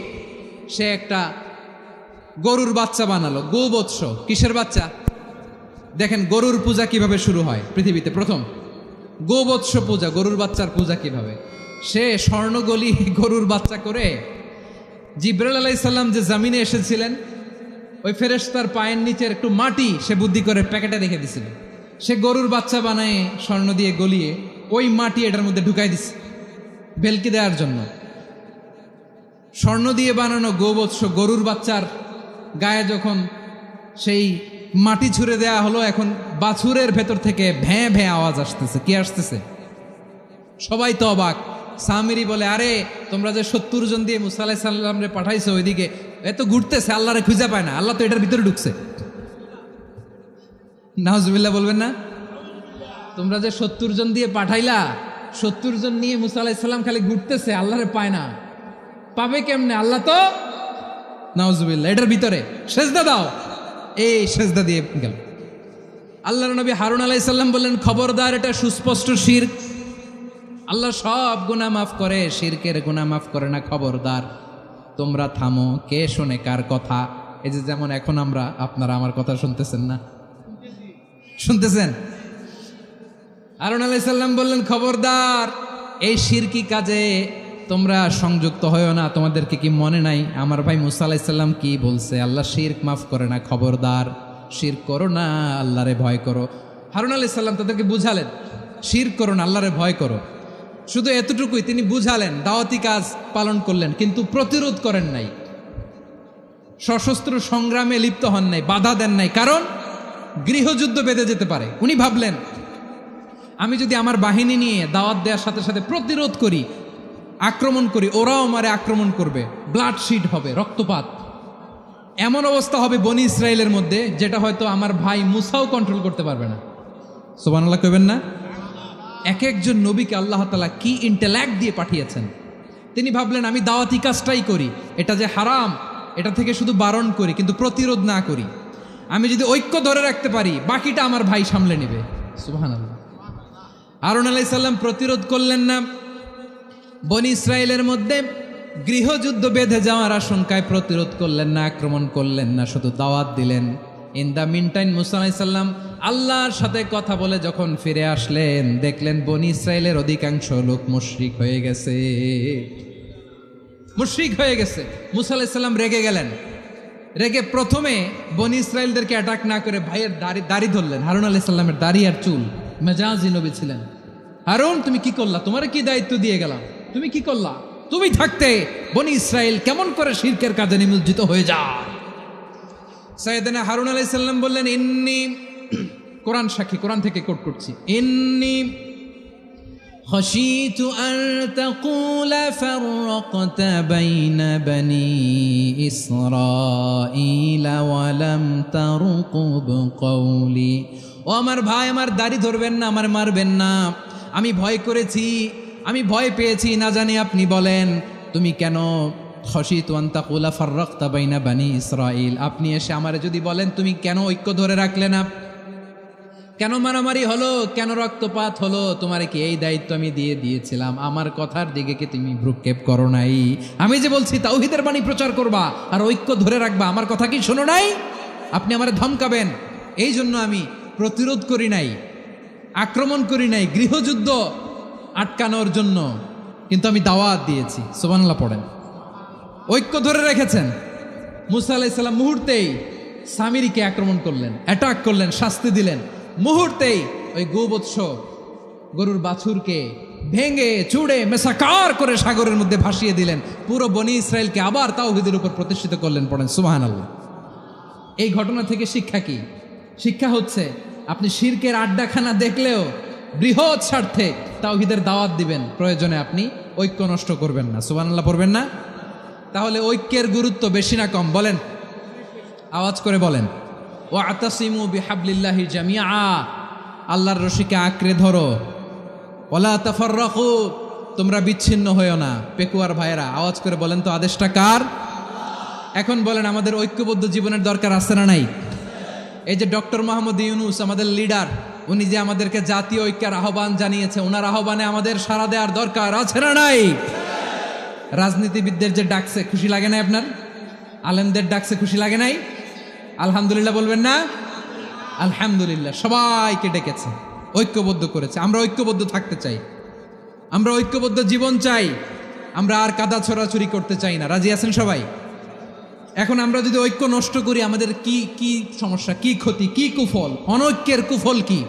সে একটা গরুর বাচ্চা বানালো, গোবৎস। কিসের বাচ্চা? দেখেন গরুর পূজা কিভাবে শুরু হয় পৃথিবীতে প্রথম, গোবৎস পূজা, গরুর বাচ্চার পূজা কিভাবে। সে স্বর্ণগলি গরুর বাচ্চা করে, জিব্রাইল আলাইহিস সালাম যে জমিনে এসেছিলেন ওই ফেরেশতার পায়ের নিচের একটু মাটি সে বুদ্ধি করে প্যাকেটে রেখে দিছিল। সে গরুর বাচ্চা বানায় স্বর্ণ দিয়ে গলিয়ে ওই মাটি এটার মধ্যে ঢুকাই দিছে ভেলকি দেওয়ার জন্য। স্বর্ণ দিয়ে বানানো গোবৎস গরুর বাচ্চার গায়ে যখন সেই মাটি ছুঁড়ে দেয়া হলো, এখন বাছুরের ভেতর থেকে ভ্যাঁ ভ্যাঁ আওয়াজ আসতেছে। কি আসতেছে? সবাই তো অবাক। সামিরি বলে, আরে তোমরা যে 70 জন দিয়ে মুসা আলাইহিস সালাম রে পাঠাইছো ওইদিকে, এত ঘুরতেছে, আল্লাহরে খুঁজে পায় না, আল্লাহ তো এটার ভিতরে ঢুকছে। নাউজুবিল্লাহ বলবেন না? তোমরা যে 70 জন দিয়ে পাঠাইলা, 70 জন নিয়ে মুসা আলাইহিস সালাম খালি ঘুরতেছে, আল্লাহরে পায় না। পাবে কেমনে? আল্লাহ তো, নাউজুবিল্লাহ, এটার ভিতরে সেজদা দাও। এই সেজদা দিয়ে গেল। আল্লাহর নবী হারুন আলাইহিস সালাম বললেন, খবরদার, এটা সুস্পষ্ট শিরক। আল্লাহ সব গুনাহ মাফ করে, শিরকের গুনাহ মাফ করে না, খবরদার তোমরা থামো। কে শোনে কার কথা? এই যে যেমন এখন আপনারা আমার কথা শুনতেছেন না? শুনতেছেন? হারুন আলাইহিস সালাম বললেন, খবরদার, এই শিরকি কাজে তোমরা সংযুক্ত হয়েও না। তোমাদেরকে কি মনে নাই আমার ভাই মুসা আলাইহিস সালাম কি বলছে? আল্লাহ শিরক মাফ করে না, খবরদার শিরক করো না, আল্লাহরে ভয় করো। হারুন আলাইহিস সালাম তাদেরকে বুঝালেন, শিরক করো না, আল্লাহরে ভয় করো। শুধু এতটুকুই তিনি বুঝালেন, দাওয়াতি কাজ পালন করলেন, কিন্তু প্রতিরোধ করেন নাই, সশস্ত্র সংগ্রামে লিপ্ত হন নাই, বাধা দেন নাই, কারণ গৃহযুদ্ধ বেঁধে যেতে পারে। উনি ভাবলেন, আমি যদি আমার বাহিনী নিয়ে দাওয়াত দেওয়ার সাথে সাথে প্রতিরোধ করি, আক্রমণ করি, ওরাও আমারে আক্রমণ করবে, ব্লাডশিট হবে, রক্তপাত, এমন অবস্থা হবে বনি ইসরায়েলের মধ্যে যেটা হয়তো আমার ভাই মুসাও কন্ট্রোল করতে পারবে না। সুবহানাল্লাহ কইবেন না? এক একজন নবীকে আল্লাহ তাআলা কি ইন্টেলেক্ট দিয়ে পাঠিয়েছেন। তিনি ভাবলেন, আমি দাওয়াতি কাজটাই করি, এটা যে হারাম এটা থেকে শুধু বারণ করি, কিন্তু প্রতিরোধ না করি। আমি যদি ঐক্য ধরে রাখতে পারি, বাকিটা আমার ভাই সামলে নেবে। সুবহানাল্লাহ। হারুন আলাইহিস সালাম প্রতিরোধ করলেন না, বনি ইসরায়েলের মধ্যে গৃহযুদ্ধ বেঁধে যাওয়ার আশঙ্কায় প্রতিরোধ করলেন না, আক্রমণ করলেন না, শুধু দাওয়াত দিলেন। ইন দ্য মিন টাইম মুসা আলাইহিস সালাম আল্লাহর সাথে কথা বলে যখন ফিরে আসলেন, দেখলেন বনি ইসরায়েলের অধিকাংশ লোক মুশরিক হয়ে গেছে, মুশরিক হয়ে গেছে। মুসা আলাইহিস সালাম রেগে গেলেন। রেগে প্রথমে বনি ইসরায়েলদেরকে অ্যাটাক না করে ভাইয়ের দাড়ি ধরলেন। হারুন আলাইহিস সালামের দাড়ি আর চুল, মেজাজি নবী ছিলেন। হারুন, তুমি কি করলা? তোমারে কি দায়িত্ব দিয়ে গেলাম? তুমি কি করলা? তুমি থাকতে বনি ইসরায়েল কেমন করে শিরকের কাজে নিমজ্জিত হয়ে যায়? সাইয়েদনা হারুন আলাইহিস সালাম বললেন, ইন্নী, কোরআন সাক্ষী, কোরআন থেকে কোট করছি, ইন্নী খাশিতু আন তাকুলা ফাররাকতা বাইনা বনি ইসরাঈলা ওয়া লাম তারকুব কওলি। ও আমার ভাই, আমার দাড়ি ধরবেন না, আমার মারবেন না। আমি ভয় করেছি, আমি ভয় পেয়েছি, না জানি আপনি বলেন তুমি কেন খাশিতু আন তাকুলা ফাররাকতা বাইনা বনি ইসরাঈল, আপনি এসে আমারে যদি বলেন তুমি কেন ঐক্য ধরে রাখলে না, কেন মারামারি হলো, কেন রক্তপাত হলো, তোমারে কি এই দায়িত্ব আমি দিয়ে দিয়েছিলাম? আমার কথার দিকে কি তুমি ভ্রুক্ষেপ করো নাই? আমি যে বলছি তাওহীদের বাণী প্রচার করবা আর ঐক্য ধরে রাখবা, আমার কথা কি শোনো নাই? আপনি আমারে ধমকাবেন, এই জন্য আমি প্রতিরোধ করি নাই, আক্রমণ করি নাই, গৃহযুদ্ধ আটকানোর জন্য, কিন্তু আমি দাওয়াত দিয়েছি। সুবহানাল্লাহ পড়েন। ঐক্য ধরে রেখেছেন। মুসা আলাইহিস সালাম মুহূর্তেই সামিরিকে আক্রমণ করলেন, অ্যাটাক করলেন, শাস্তি দিলেন। মুহূর্তেই ওই গোবৎস গরুর বাছুরকে ভেঙে চুড়ে মেসাকার করে সাগরের মধ্যে ভাসিয়ে দিলেন। পুরো বনি ইসরায়েলকে আবার তাওহীদের উপর প্রতিষ্ঠিত করলেন। পড়েন সুবহানাল্লাহ। এই ঘটনা থেকে শিক্ষা কি? শিক্ষা হচ্ছে, আপনি শিরকের আড্ডাখানা দেখলেও বৃহৎ স্বার্থে তাওহীদের দাওয়াত দিবেন, প্রয়োজনে আপনি ঐক্য নষ্ট করবেন না। সুবহানাল্লাহ পড়বেন না? তাহলে ঐক্যের গুরুত্ব বেশি না কম? বলেন, আওয়াজ করে বলেন। ওয়াতাসিমু বিহাবলিল্লাহি জামিআ, আল্লাহর রশিকে আঁকড়ে ধরো। ওয়ালা তাফাররাকু, তোমরা বিচ্ছিন্ন হয়েও না। পেকুয়ার ভাইয়েরা আওয়াজ করে বলেন তো, আদেশটা কার? এখন বলেন, আমাদের ঐক্যবদ্ধ জীবনের দরকার আছে না নাই? এই যে ডক্টর মোহাম্মদ ইউনূস আমাদের লিডার, উনি যে আমাদেরকে জাতীয় ঐক্যের আহ্বান জানিয়েছে, ওনার আহ্বানে আমাদের সাড়া দেওয়ার দরকার আছে না নাই? রাজনীতিবিদদের যে ডাকছে, খুশি লাগে না আপনার? আলেমদের ডাকছে খুশি লাগে নাই? আলহামদুলিল্লাহ বলবেন না? আলহামদুলিল্লাহ, সবাইকে ডেকেছে, ঐক্যবদ্ধ করেছে। আমরা ঐক্যবদ্ধ থাকতে চাই, আমরা ঐক্যবদ্ধ জীবন চাই, আমরা আর কাদা ছড়াছড়ি করতে চাই না। রাজি আছেন সবাই? এখন আমরা যদি ঐক্য নষ্ট করি আমাদের কি কি সমস্যা, কি ক্ষতি, কি কুফল? অনৈক্যের কুফল কি?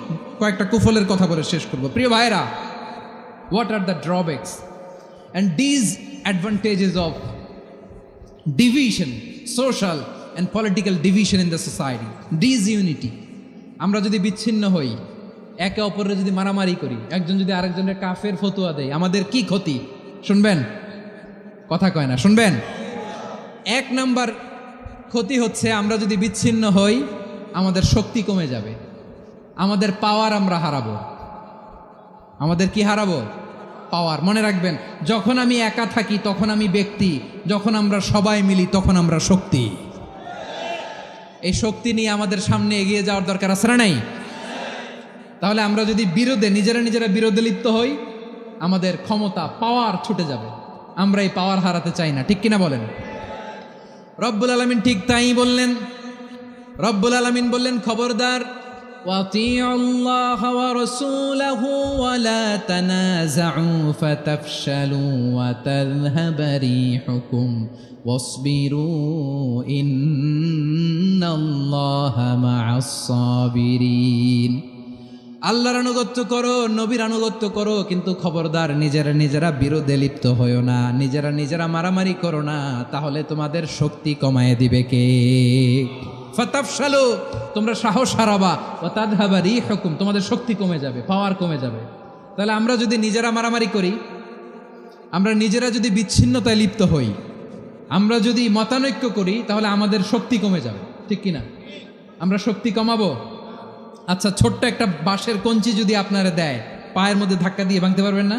কয়েকটা কুফলের কথা বলে শেষ করব। প্রিয় ভাইরা, what are the drawbacks and disadvantages of division, social and political division in the society? Disunity. আমরা যদি বিচ্ছিন্ন হই, একে অপরের যদি মারামারি করি, একজন যদি আরেকজনের কাফের ফতোয়া দেয়, আমাদের কি ক্ষতি? শুনবেন? কথা কয় না, শুনবেন? এক নাম্বার ক্ষতি হচ্ছে আমরা যদি বিচ্ছিন্ন হই আমাদের শক্তি কমে যাবে, আমাদের পাওয়ার আমরা হারাবো। আমাদের কি হারাবো? পাওয়ার। মনে রাখবেন, যখন আমি একা থাকি তখন আমি ব্যক্তি, যখন আমরা সবাই মিলি তখন আমরা শক্তি। এই শক্তি নিয়ে আমাদের সামনে এগিয়ে যাওয়ার দরকার আছে না নাই? তাহলে আমরা যদি নিজেরা বিরোধে লিপ্ত হই আমাদের ক্ষমতা, পাওয়ার ছুটে যাবে। আমরা এই পাওয়ার হারাতে চাই না, ঠিক কিনা বলেন? রব্বুল আলামিন ঠিক তাই বললেন। রব্বুল আলামিন বললেন, খবরদার, ওয়াতিউল্লাহ ওয়া রাসূলাহু ওয়া লা তানাযাউ ফাতাফশালু ওয়া তাযহাবা রিহুকুম ওয়াসবিরু ইন্নাল্লাহা মা'আস সাবিরিন। আল্লাহর আনুগত্য করো, নবীর আনুগত্য করো, কিন্তু খবরদার নিজেরা বিরোধে লিপ্ত হইও না, নিজেরা মারামারি করো না, তাহলে তোমাদের শক্তি কমায় দিবে কে? ফাতাফশালু, তোমরা সাহস হারাবা, ওয়া তাযহাবা রিহুকুম, তোমাদের শক্তি কমে যাবে, পাওয়ার কমে যাবে। তাহলে আমরা যদি নিজেরা মারামারি করি, আমরা নিজেরা যদি বিচ্ছিন্নতায় লিপ্ত হই, আমরা যদি মতানৈক্য করি, তাহলে আমাদের শক্তি কমে যাবে, ঠিক কিনা? আমরা শক্তি কমাবো। আচ্ছা, ছোট্ট একটা বাঁশের কঞ্চি যদি আপনারা দেয়, পায়ের মধ্যে ধাক্কা দিয়ে ভাঙতে পারবেন না?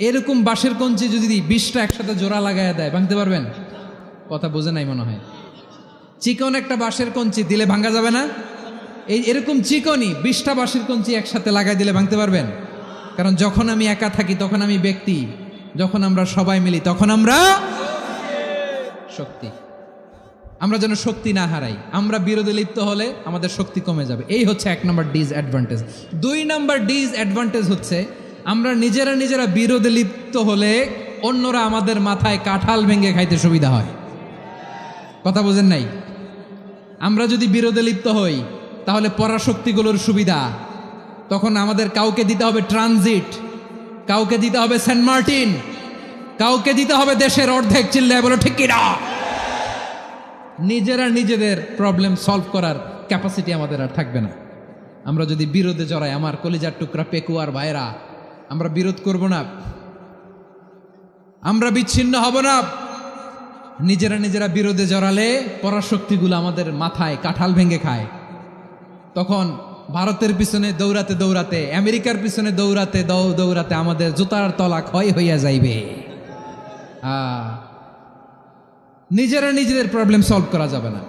এরকম বাঁশের কঞ্চি যদি 20টা একসাথে জোড়া লাগায় দেয়, ভাঙতে পারবেন? কথা বোঝে নাই মনে হয়। চিকন একটা বাঁশের কঞ্চি দিলে ভাঙা যাবে না? এরকম চিকনই 20টা বাঁশের কঞ্চি একসাথে লাগাই দিলে ভাঙতে পারবেন? কারণ যখন আমি একা থাকি তখন আমি ব্যক্তি, যখন আমরা সবাই মিলি তখন আমরা শক্তি। আমরা যেন শক্তি না হারাই। আমরা বিরোধে লিপ্ত হলে আমাদের শক্তি কমে যাবে। এই হচ্ছে 1 নম্বর ডিসঅ্যাডভান্টেজ। 2 নম্বর ডিসঅ্যাডভান্টেজ হচ্ছে আমরা নিজেরা বিরোধে লিপ্ত হলে অন্যরা আমাদের মাথায় কাঁঠাল ভেঙে খাইতে সুবিধা হয়। কথা বোঝেন নাই? আমরা যদি বিরোধে লিপ্ত হই তাহলে পরাশক্তিগুলোর সুবিধা, তখন আমাদের কাউকে দিতে হবে ট্রানজিট, কাউকে দিতে হবে সেন্ট মার্টিন, কাউকে দিতে হবে দেশের অর্ধেক। চিল্লায় বলো ঠিক কিনা? নিজেদের প্রবলেম সলভ করার ক্যাপাসিটি আমাদের আর থাকবে না। আমরা যদি বিরোধে জড়াই, আমার কলিজার টুকরা পেকুয়ার ভাইরা, আমরা বিরোধ করব না, আমরা বিচ্ছিন্ন হব না। নিজেরা বিরোধে জড়ালে পরাশক্তিগুলো আমাদের মাথায় কাঁঠাল ভেঙে খায়। তখন ভারতের পিছনে দৌড়াতে, আমেরিকার পিছনে দৌড়াতে আমাদের জুতার তলা ক্ষয় হইয়া যাইবে। নিজেদের প্রবলেম সলভ করা যাবে না।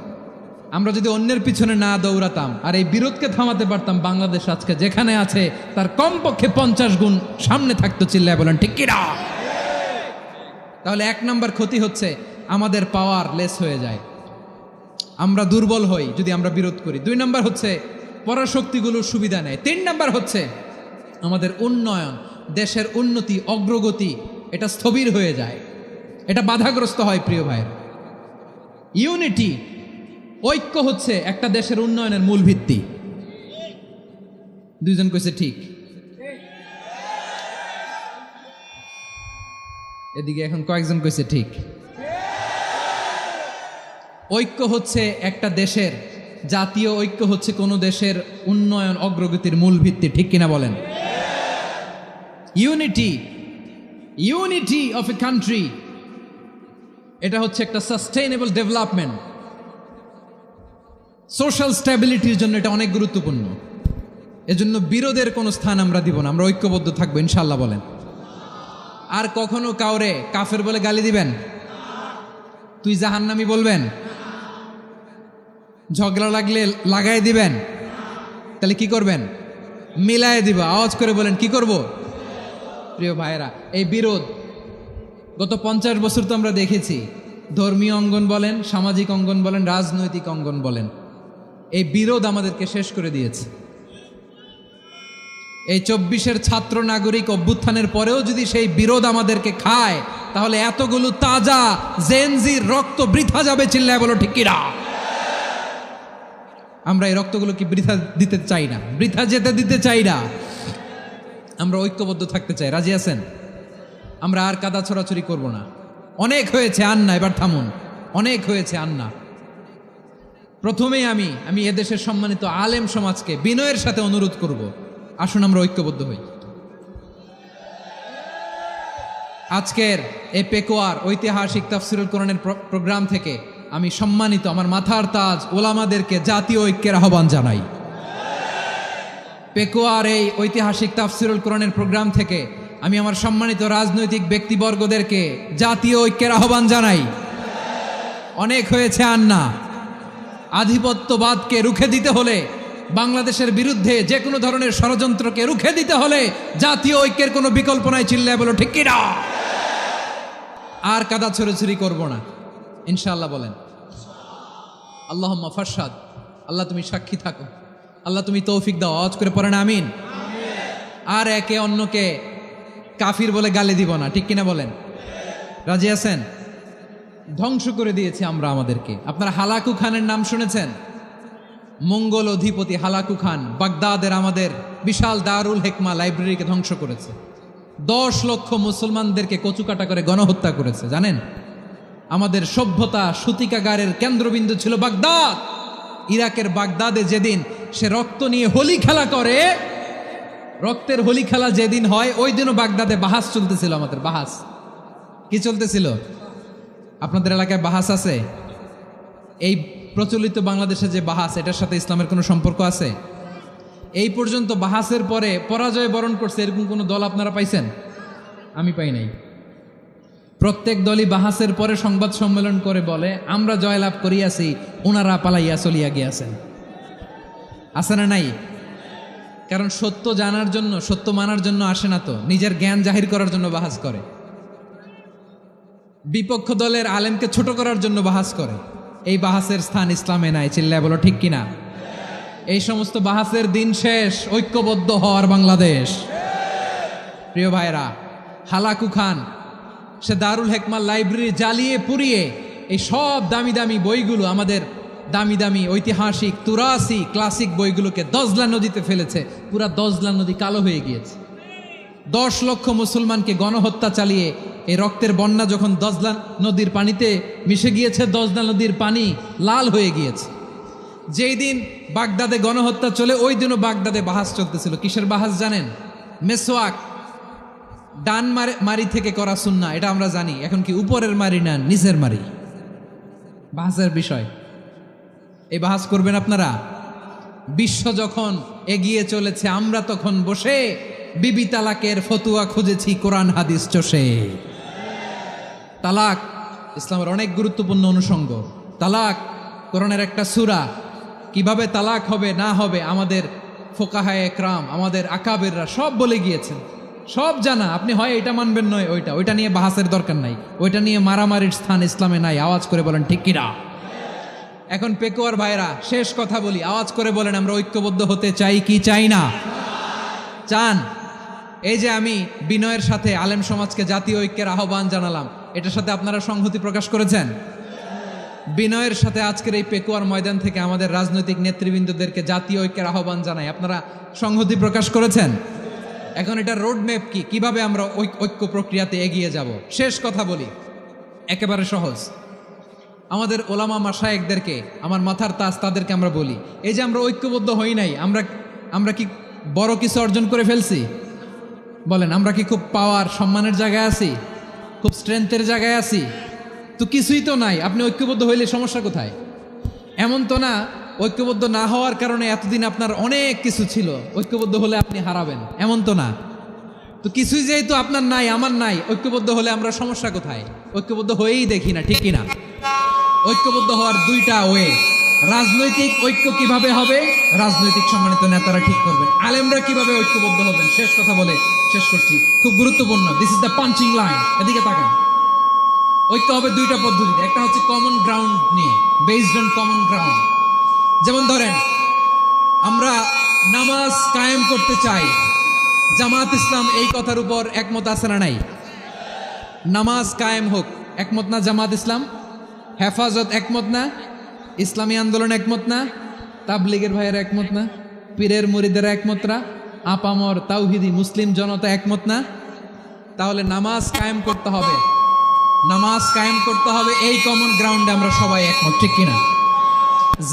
আমরা যদি অন্যের পিছনে না দৌড়াতাম আর এই বিরোধকে থামাতে পারতাম, বাংলাদেশ আজকে যেখানে আছে তার কমপক্ষে 50 গুণ সামনে থাকতো। চিল্লায় বলেন ঠিক কিনা? তাহলে 1 নম্বর ক্ষতি হচ্ছে আমাদের পাওয়ার লেস হয়ে যায়, আমরা দুর্বল হই যদি আমরা বিরোধ করি। 2 নম্বর হচ্ছে পরাশক্তিগুলোর সুবিধা নেয়। 3 নম্বর হচ্ছে আমাদের উন্নয়ন, দেশের উন্নতি, অগ্রগতি, এটা স্থবির হয়ে যায়, এটা বাধাগ্রস্ত হয়। প্রিয় ভাইয়েরা, ইউনিটি, ঐক্য হচ্ছে একটা দেশের উন্নয়নের মূল ভিত্তি। 2 জন কইছে ঠিক। এদিকে এখন কয়েকজন কইছে ঠিক। ঐক্য হচ্ছে একটা দেশের, জাতীয় ঐক্য হচ্ছে কোনো দেশের উন্নয়ন, অগ্রগতির মূল ভিত্তি, ঠিক কিনা বলেন? ইউনিটি অফ এ কান্ট্রি, এটা হচ্ছে একটা সাস্টেইনেবল ডেভেলপমেন্ট, সোশ্যাল স্ট্যাবিলিটির জন্য এটা অনেক গুরুত্বপূর্ণ। এজন্য বিরোধের কোনো স্থান আমরা দিব না, আমরা ঐক্যবদ্ধ থাকবো ইনশাআল্লাহ বলেন। আর কখনো কাউরে কাফের বলে গালি দিবেন? তুই জাহান্নামী বলবেন? ঝগড়া লাগলে লাগাই দিবেন? তাহলে কি করবেন? মিলায় দিবা। আওয়াজ করে বলেন কি করব? প্রিয় ভাইয়েরা, এই বিরোধ গত 50 বছর তো আমরা দেখেছি, ধর্মীয় অঙ্গন বলেন, সামাজিক অঙ্গন বলেন, রাজনৈতিক অঙ্গন বলেন, এই বিরোধ আমাদেরকে শেষ করে দিয়েছে। এই 24-এর ছাত্র নাগরিক অভ্যুত্থানের পরেও যদি সেই বিরোধ আমাদেরকে খায়, তাহলে এতগুলো তাজা জেনজির রক্ত বৃথা যাবে। চিল্লায় বলো ঠিক কিনা? আমরা এই রক্তগুলো কি বৃথা দিতে চাই না, বৃথা যেতে দিতে চাই না। আমরা ঐক্যবদ্ধ থাকতে চাই। রাজি আছেন? আমরা আর কাদা ছড়াছড়ি করব না। অনেক হয়েছে, আন্না, এবার থামুন। অনেক হয়েছে, আন্না। প্রথমেই আমি এদেশের সম্মানিত আলেম সমাজকে বিনয়ের সাথে অনুরোধ করব, আসুন আমরা ঐক্যবদ্ধ হই। আজকের এই পেকুয়ার ঐতিহাসিক তাফসিরুল কোরআনের প্রোগ্রাম থেকে আমি সম্মানিত আমার মাথার তাজ ওলামাদেরকে জাতীয় ঐক্যের আহ্বান জানাই। পেকুয়ার এই ঐতিহাসিক তাফসিরুল কোরআনের প্রোগ্রাম থেকে আমি আমার সম্মানিত রাজনৈতিক ব্যক্তিবর্গদেরকে জাতীয় ঐক্যের আহ্বান জানাই। অনেক হয়েছে, আন্না। আধিপত্যবাদকে রুখে দিতে হলে, বাংলাদেশের বিরুদ্ধে যে কোনো ধরনের ষড়যন্ত্রকে রুখে দিতে হলে জাতীয় ঐক্যের কোনো বিকল্প নাই। চিল্লায় বলো ঠিক কিনা? আর কাদা ছড়াছড়ি করব না, ইনশাআল্লাহ বলেন। আল্লাহুম্মা ফারশাদ। আল্লাহ তুমি সাক্ষী থাকো, আল্লাহ তুমি তৌফিক দাও। আওয়াজ করে পড়েন আমিন। আর একে অন্যকে কাফির বলে গালি দিব না, ঠিক কিনা বলেন? রাজি আছেন? ধ্বংস করে দিয়েছি আমরা আমাদেরকে। আপনারা হালাকু খানের নাম শুনেছেন? মঙ্গল অধিপতি হালাকু খান বাগদাদের আমাদের বিশাল দারুল হেকমা লাইব্রেরিকে ধ্বংস করেছে। 10 লক্ষ মুসলমানদেরকে কচুকাটা করে গণহত্যা করেছে। জানেন, আমাদের সভ্যতা সূতিকাগারের কেন্দ্রবিন্দু ছিল বাগদাদ। ইরাকের বাগদাদে যেদিন সে রক্ত নিয়ে হোলি খেলা করে, রক্তের হোলি খেলা যেদিন হয়, ওই দিনও বাগদাদে বাহাস চলতেছিল। আমাদের বাহাস কি চলতেছিল? আপনাদের এলাকায় বাহাস আছে? এই প্রচলিত বাংলাদেশে যে বাহাস, এটার সাথে ইসলামের কোনো সম্পর্ক আছে? এই পর্যন্ত বাহাসের পরে পরাজয় বরণ করছে এরকম কোনো দল আপনারা পাইছেন? আমি পাই নাই। প্রত্যেক দলই বাহাসের পরে সংবাদ সম্মেলন করে বলে, আমরা জয়লাভ করিয়াছি, ওনারা পালাইয়া চলিয়া গিয়াছেন। আছে না নাই? কারণ সত্য জানার জন্য, সত্য মানার জন্য আসে না তো, নিজের জ্ঞান জাহির করার জন্য বাহাস করে। বিপক্ষ দলের আলেমকে ছোট করার জন্য বাহাস করে। এই বাহাসের স্থান ইসলামে নাই। চিল্লায় বলো ঠিক কিনা? এই সমস্ত বাহাসের দিন শেষ। ঐক্যবদ্ধ হওয়ার বাংলাদেশ। প্রিয় ভাইরা, হালাকু খান সে দারুল হেকমা লাইব্রেরি জ্বালিয়ে পুড়িয়ে এই সব দামি দামি বইগুলো, আমাদের দামি দামি ঐতিহাসিক তুরাসি ক্লাসিক বইগুলোকে দজলা নদীতে ফেলেছে। পুরা দজলা নদী কালো হয়ে গিয়েছে। 10 লক্ষ মুসলমানকে গণহত্যা চালিয়ে এই রক্তের বন্যা যখন দজলা নদীর পানিতে মিশে গিয়েছে, দজলা নদীর পানি লাল হয়ে গিয়েছে। যেই দিন বাগদাদে গণহত্যা চলে, ওই দিনও বাগদাদে বাহাস চলতেছিল। কিসের বাহাস জানেন? মেসওয়াক, ডান মারি থেকে করা সুন্নাহ, এটা আমরা জানি। এখন কি উপরের মারি না নিচের মারি? বাহাসের বিষয়। এই বাহাস করবেন আপনারা? বিশ্ব যখন এগিয়ে চলেছে, আমরা তখন বসে বিবি তালাকের ফতুয়া খুঁজেছি কোরআন হাদিস চষে। তালাক ইসলামের অনেক গুরুত্বপূর্ণ অনুষঙ্গ। তালাক কোরআনের একটা সূরা। কিভাবে তালাক হবে না হবে আমাদের ফোকাহায়ে একরাম, আমাদের আকাবেররা সব বলে গিয়েছেন, সব জানা। আপনি হয় এটা মানবেন, নয় ওইটা নিয়ে বাহাসের দরকার নাই। ওইটা নিয়ে মারামারির স্থান ইসলামে নাই। আওয়াজ করে বলেন ঠিক কিনা? এখন পেকুয়ার ভাইরা, শেষ কথা বলি, আওয়াজ করে বলেন, আমরা ঐক্যবদ্ধ হতে চাই কি চাই না? চান? এই যে আমি বিনয়ের সাথে আলেম সমাজকে জাতীয় ঐক্যের আহ্বান জানালাম, এটার সাথে আপনারা সংহতি প্রকাশ করেছেন? বিনয়ের সাথে আজকের এই পেকুয়ার ময়দান থেকে আমাদের রাজনৈতিক নেতৃবৃন্দদেরকে জাতীয় ঐক্যের আহ্বান জানাই, আপনারা সংহতি প্রকাশ করেছেন? এখন এটা রোডম্যাপ কি, কিভাবে আমরা ঐক্য প্রক্রিয়াতে এগিয়ে যাব? শেষ কথা বলি, একেবারে সহজ। আমাদের ওলামা মাশায়েখদেরকে, আমার মাথার তাজ, তাদেরকে আমরা বলি, এই যে আমরা ঐক্যবদ্ধ হই নাই, আমরা কি বড় কিছু অর্জন করে ফেলছি? বলেন, আমরা কি খুব পাওয়ার সম্মানের জায়গায় আছি? খুব স্ট্রেংথের জায়গায় আছি? তো কিছুই তো নাই। আপনি ঐক্যবদ্ধ হইলে সমস্যা কোথায়? এমন তো না ঐক্যবদ্ধ না হওয়ার কারণে এতদিন আপনার অনেক কিছু ছিল, ঐক্যবদ্ধ হলে আপনি হারাবেন, এমন তো না। তো কিছুই যেহেতু আপনার নাই, আমার নাই, ঐক্যবদ্ধ হলে আমরা সমস্যা কোথায়? ঐক্যবদ্ধ হয়েই দেখি না, ঠিক কিনা? ঐক্যবদ্ধ হওয়ার দুইটা ওয়ে। রাজনৈতিক ঐক্য কিভাবে হবে? রাজনৈতিক সম্মানিত নেতারা ঠিক করবেন। আলেমরা কিভাবে ঐক্যবদ্ধ হবেন? শেষ কথা বলে শেষ করছি, খুব গুরুত্বপূর্ণ। This is the punching line. এদিকে তাকান। ঐক্য হবে দুইটা পদ্ধতিতে, একটা হচ্ছে কমন গ্রাউন্ড নিয়ে, বেসড অন কমন গ্রাউন্ড। যেমন ধরেন আমরা নামাজ কায়েম করতে চাই, জামাত ইসলাম এই কথার উপর একমত আছে না নাই? নামাজ কায়েম হোক, একমত না জামাত ইসলাম? হেফাজত একমত না? ইসলামী আন্দোলন একমত না? তাবলীগের ভাইয়েরা একমত না? পীরের মুরিদেরা একমত না? আপামর তাওহিদি মুসলিম জনতা একমত না? তাহলে নামাজ কায়েম করতে হবে, নামাজ কায়েম করতে হবে এই কমন গ্রাউন্ডে আমরা সবাই একমত, ঠিক কিনা?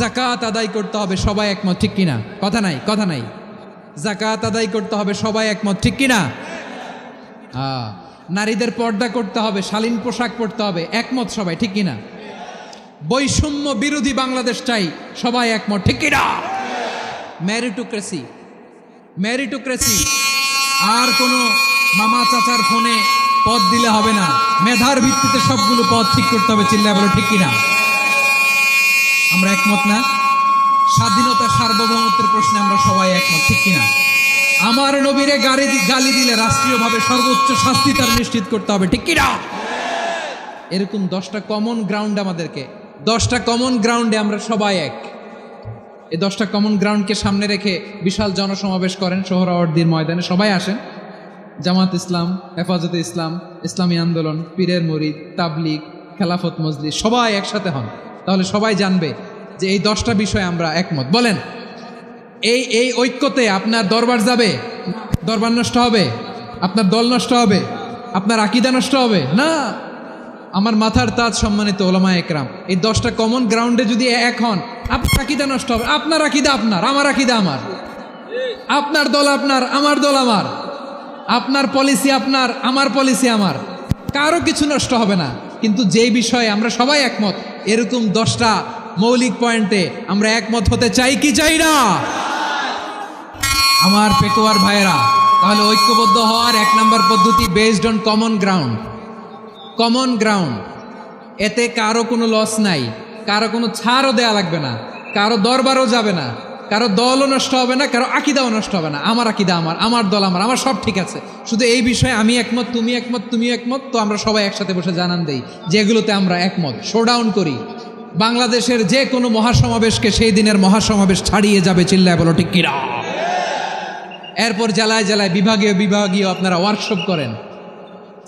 যাকাত আদায় করতে হবে, সবাই একমত, ঠিক কিনা? কথা নাই, কথা নাই। যাকাত আদায় করতে হবে, সবাই একমত, ঠিক কিনা? নারীদের পর্দা করতে হবে, শালীন পোশাক পরতে হবে, একমত সবাই, ঠিক কিনা? বৈষম্য বিরোধী বাংলাদেশ চাই, সবাই একমত, ঠিক কিনা? মেরিটোক্রেসি, মেরিটোক্রেসি, আর কোনো মামা চাচার ফোনে পদ দিলে হবে না, মেধার ভিত্তিতে সবগুলো পদ ঠিক করতে হবে, চিল্লায় বলো ঠিক কিনা? আমরা একমত না? স্বাধীনতা সার্বভৌমত্বের প্রশ্নে আমরা সবাই একমত, ঠিক কিনা? আমার নবীরে গালি দিলে রাষ্ট্রীয়ভাবে সর্বোচ্চ শাস্তি তার নিশ্চিত করতে হবে, ঠিক কিনা? এরকম 10টা কমন গ্রাউন্ড আমাদেরকে, 10টা কমন গ্রাউন্ডে আমরা সবাই এক। এই 10টা কমন গ্রাউন্ডকে সামনে রেখে বিশাল জনসমাবেশ করেন সোহরাওয়ার্দীর ময়দানে, সবাই আসেন। জামাত ইসলাম, হেফাজতে ইসলাম, ইসলামী আন্দোলন, পীরের মুরিদ, তাবলীগ, খেলাফত মজলিস, সবাই একসাথে হন, তাহলে সবাই জানবে যে এই 10টা বিষয়ে আমরা একমত। বলেন, এই ঐক্যতে আপনার দরবার যাবে? দরবার নষ্ট হবে? আপনার দল নষ্ট হবে? আপনার আকীদা নষ্ট হবে? না। আমার মাথার তাজ সম্মানিত ওলামা একরাম, এই 10টা কমন গ্রাউন্ডে যদি এক হন, আপনার আকীদা নষ্ট হবে? আপনার আকীদা আপনার, আমার আকীদা আমার, আপনার দল আপনার, আমার দল আমার, আপনার পলিসি আপনার, আমার পলিসি আমার, কারো কিছু নষ্ট হবে না। কিন্তু যেই বিষয়ে আমরা সবাই একমত, এরকম 10টা মৌলিক পয়েন্টে আমরা একমত হতে চাই কি চাই না? আমার পেকুয়ার ভাইয়েরা, তাহলে ঐক্যবদ্ধ হওয়ার 1 নম্বর পদ্ধতি based on common ground. Common ground, এতে কারো কোনো লস নাই, কারো কোনো ছাড়ও দেয়া লাগবে না, কারো দরবারও যাবে না, কারো দলও নষ্ট হবে না, কারো আকীদাও নষ্ট হবে না। আমার আকীদা আমার, আমার দল আমার, আমার সব ঠিক আছে। শুধু এই বিষয়ে আমি একমত, তুমি একমত, তুমি একমত, তো আমরা সবাই একসাথে বসে জানান দেই যেগুলোতে আমরা একমত, শোডাউন করি। বাংলাদেশের যে কোনো মহাসমাবেশকে সেই দিনের মহাসমাবেশ ছাড়িয়ে যাবে, চিল্লায় বলো ঠিক কিনা? এরপর জেলায় জেলায় বিভাগীয় বিভাগীয় আপনারা ওয়ার্কশপ করেন,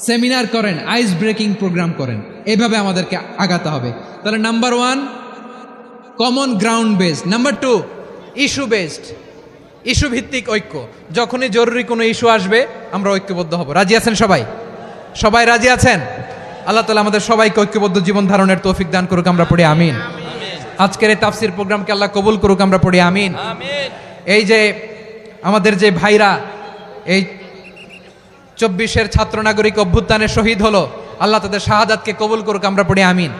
সেমিনার করেন, আইস ব্রেকিং প্রোগ্রাম করেন, এইভাবে আমাদেরকে আগাতে হবে। তাহলে number 1 common ground based, number 2 issue based, issue ভিত্তিক ঐক্য। যখনই জরুরি কোনো ইস্যু আসবে আমরা ঐক্যবদ্ধ হব। রাজি আছেন সবাই? সবাই রাজি আছেন? আল্লাহ তাআলা আমাদের সবাইকে ঐক্যবদ্ধ জীবন ধারণের তৌফিক দান করুক, আমরা পড়ি আমিন। আজকের এই তাফসীর প্রোগ্রামকে আল্লাহ কবুল করুক, আমরা পড়ি আমিন। এই যে আমাদের যে ভাইরা এই 24-এর ছাত্র নাগরিক অভ্যুত্থানে শহীদ হলো, আল্লাহ তাদের শাহাদাতকে কবুল করুক, আমরা পড়ি আমিন।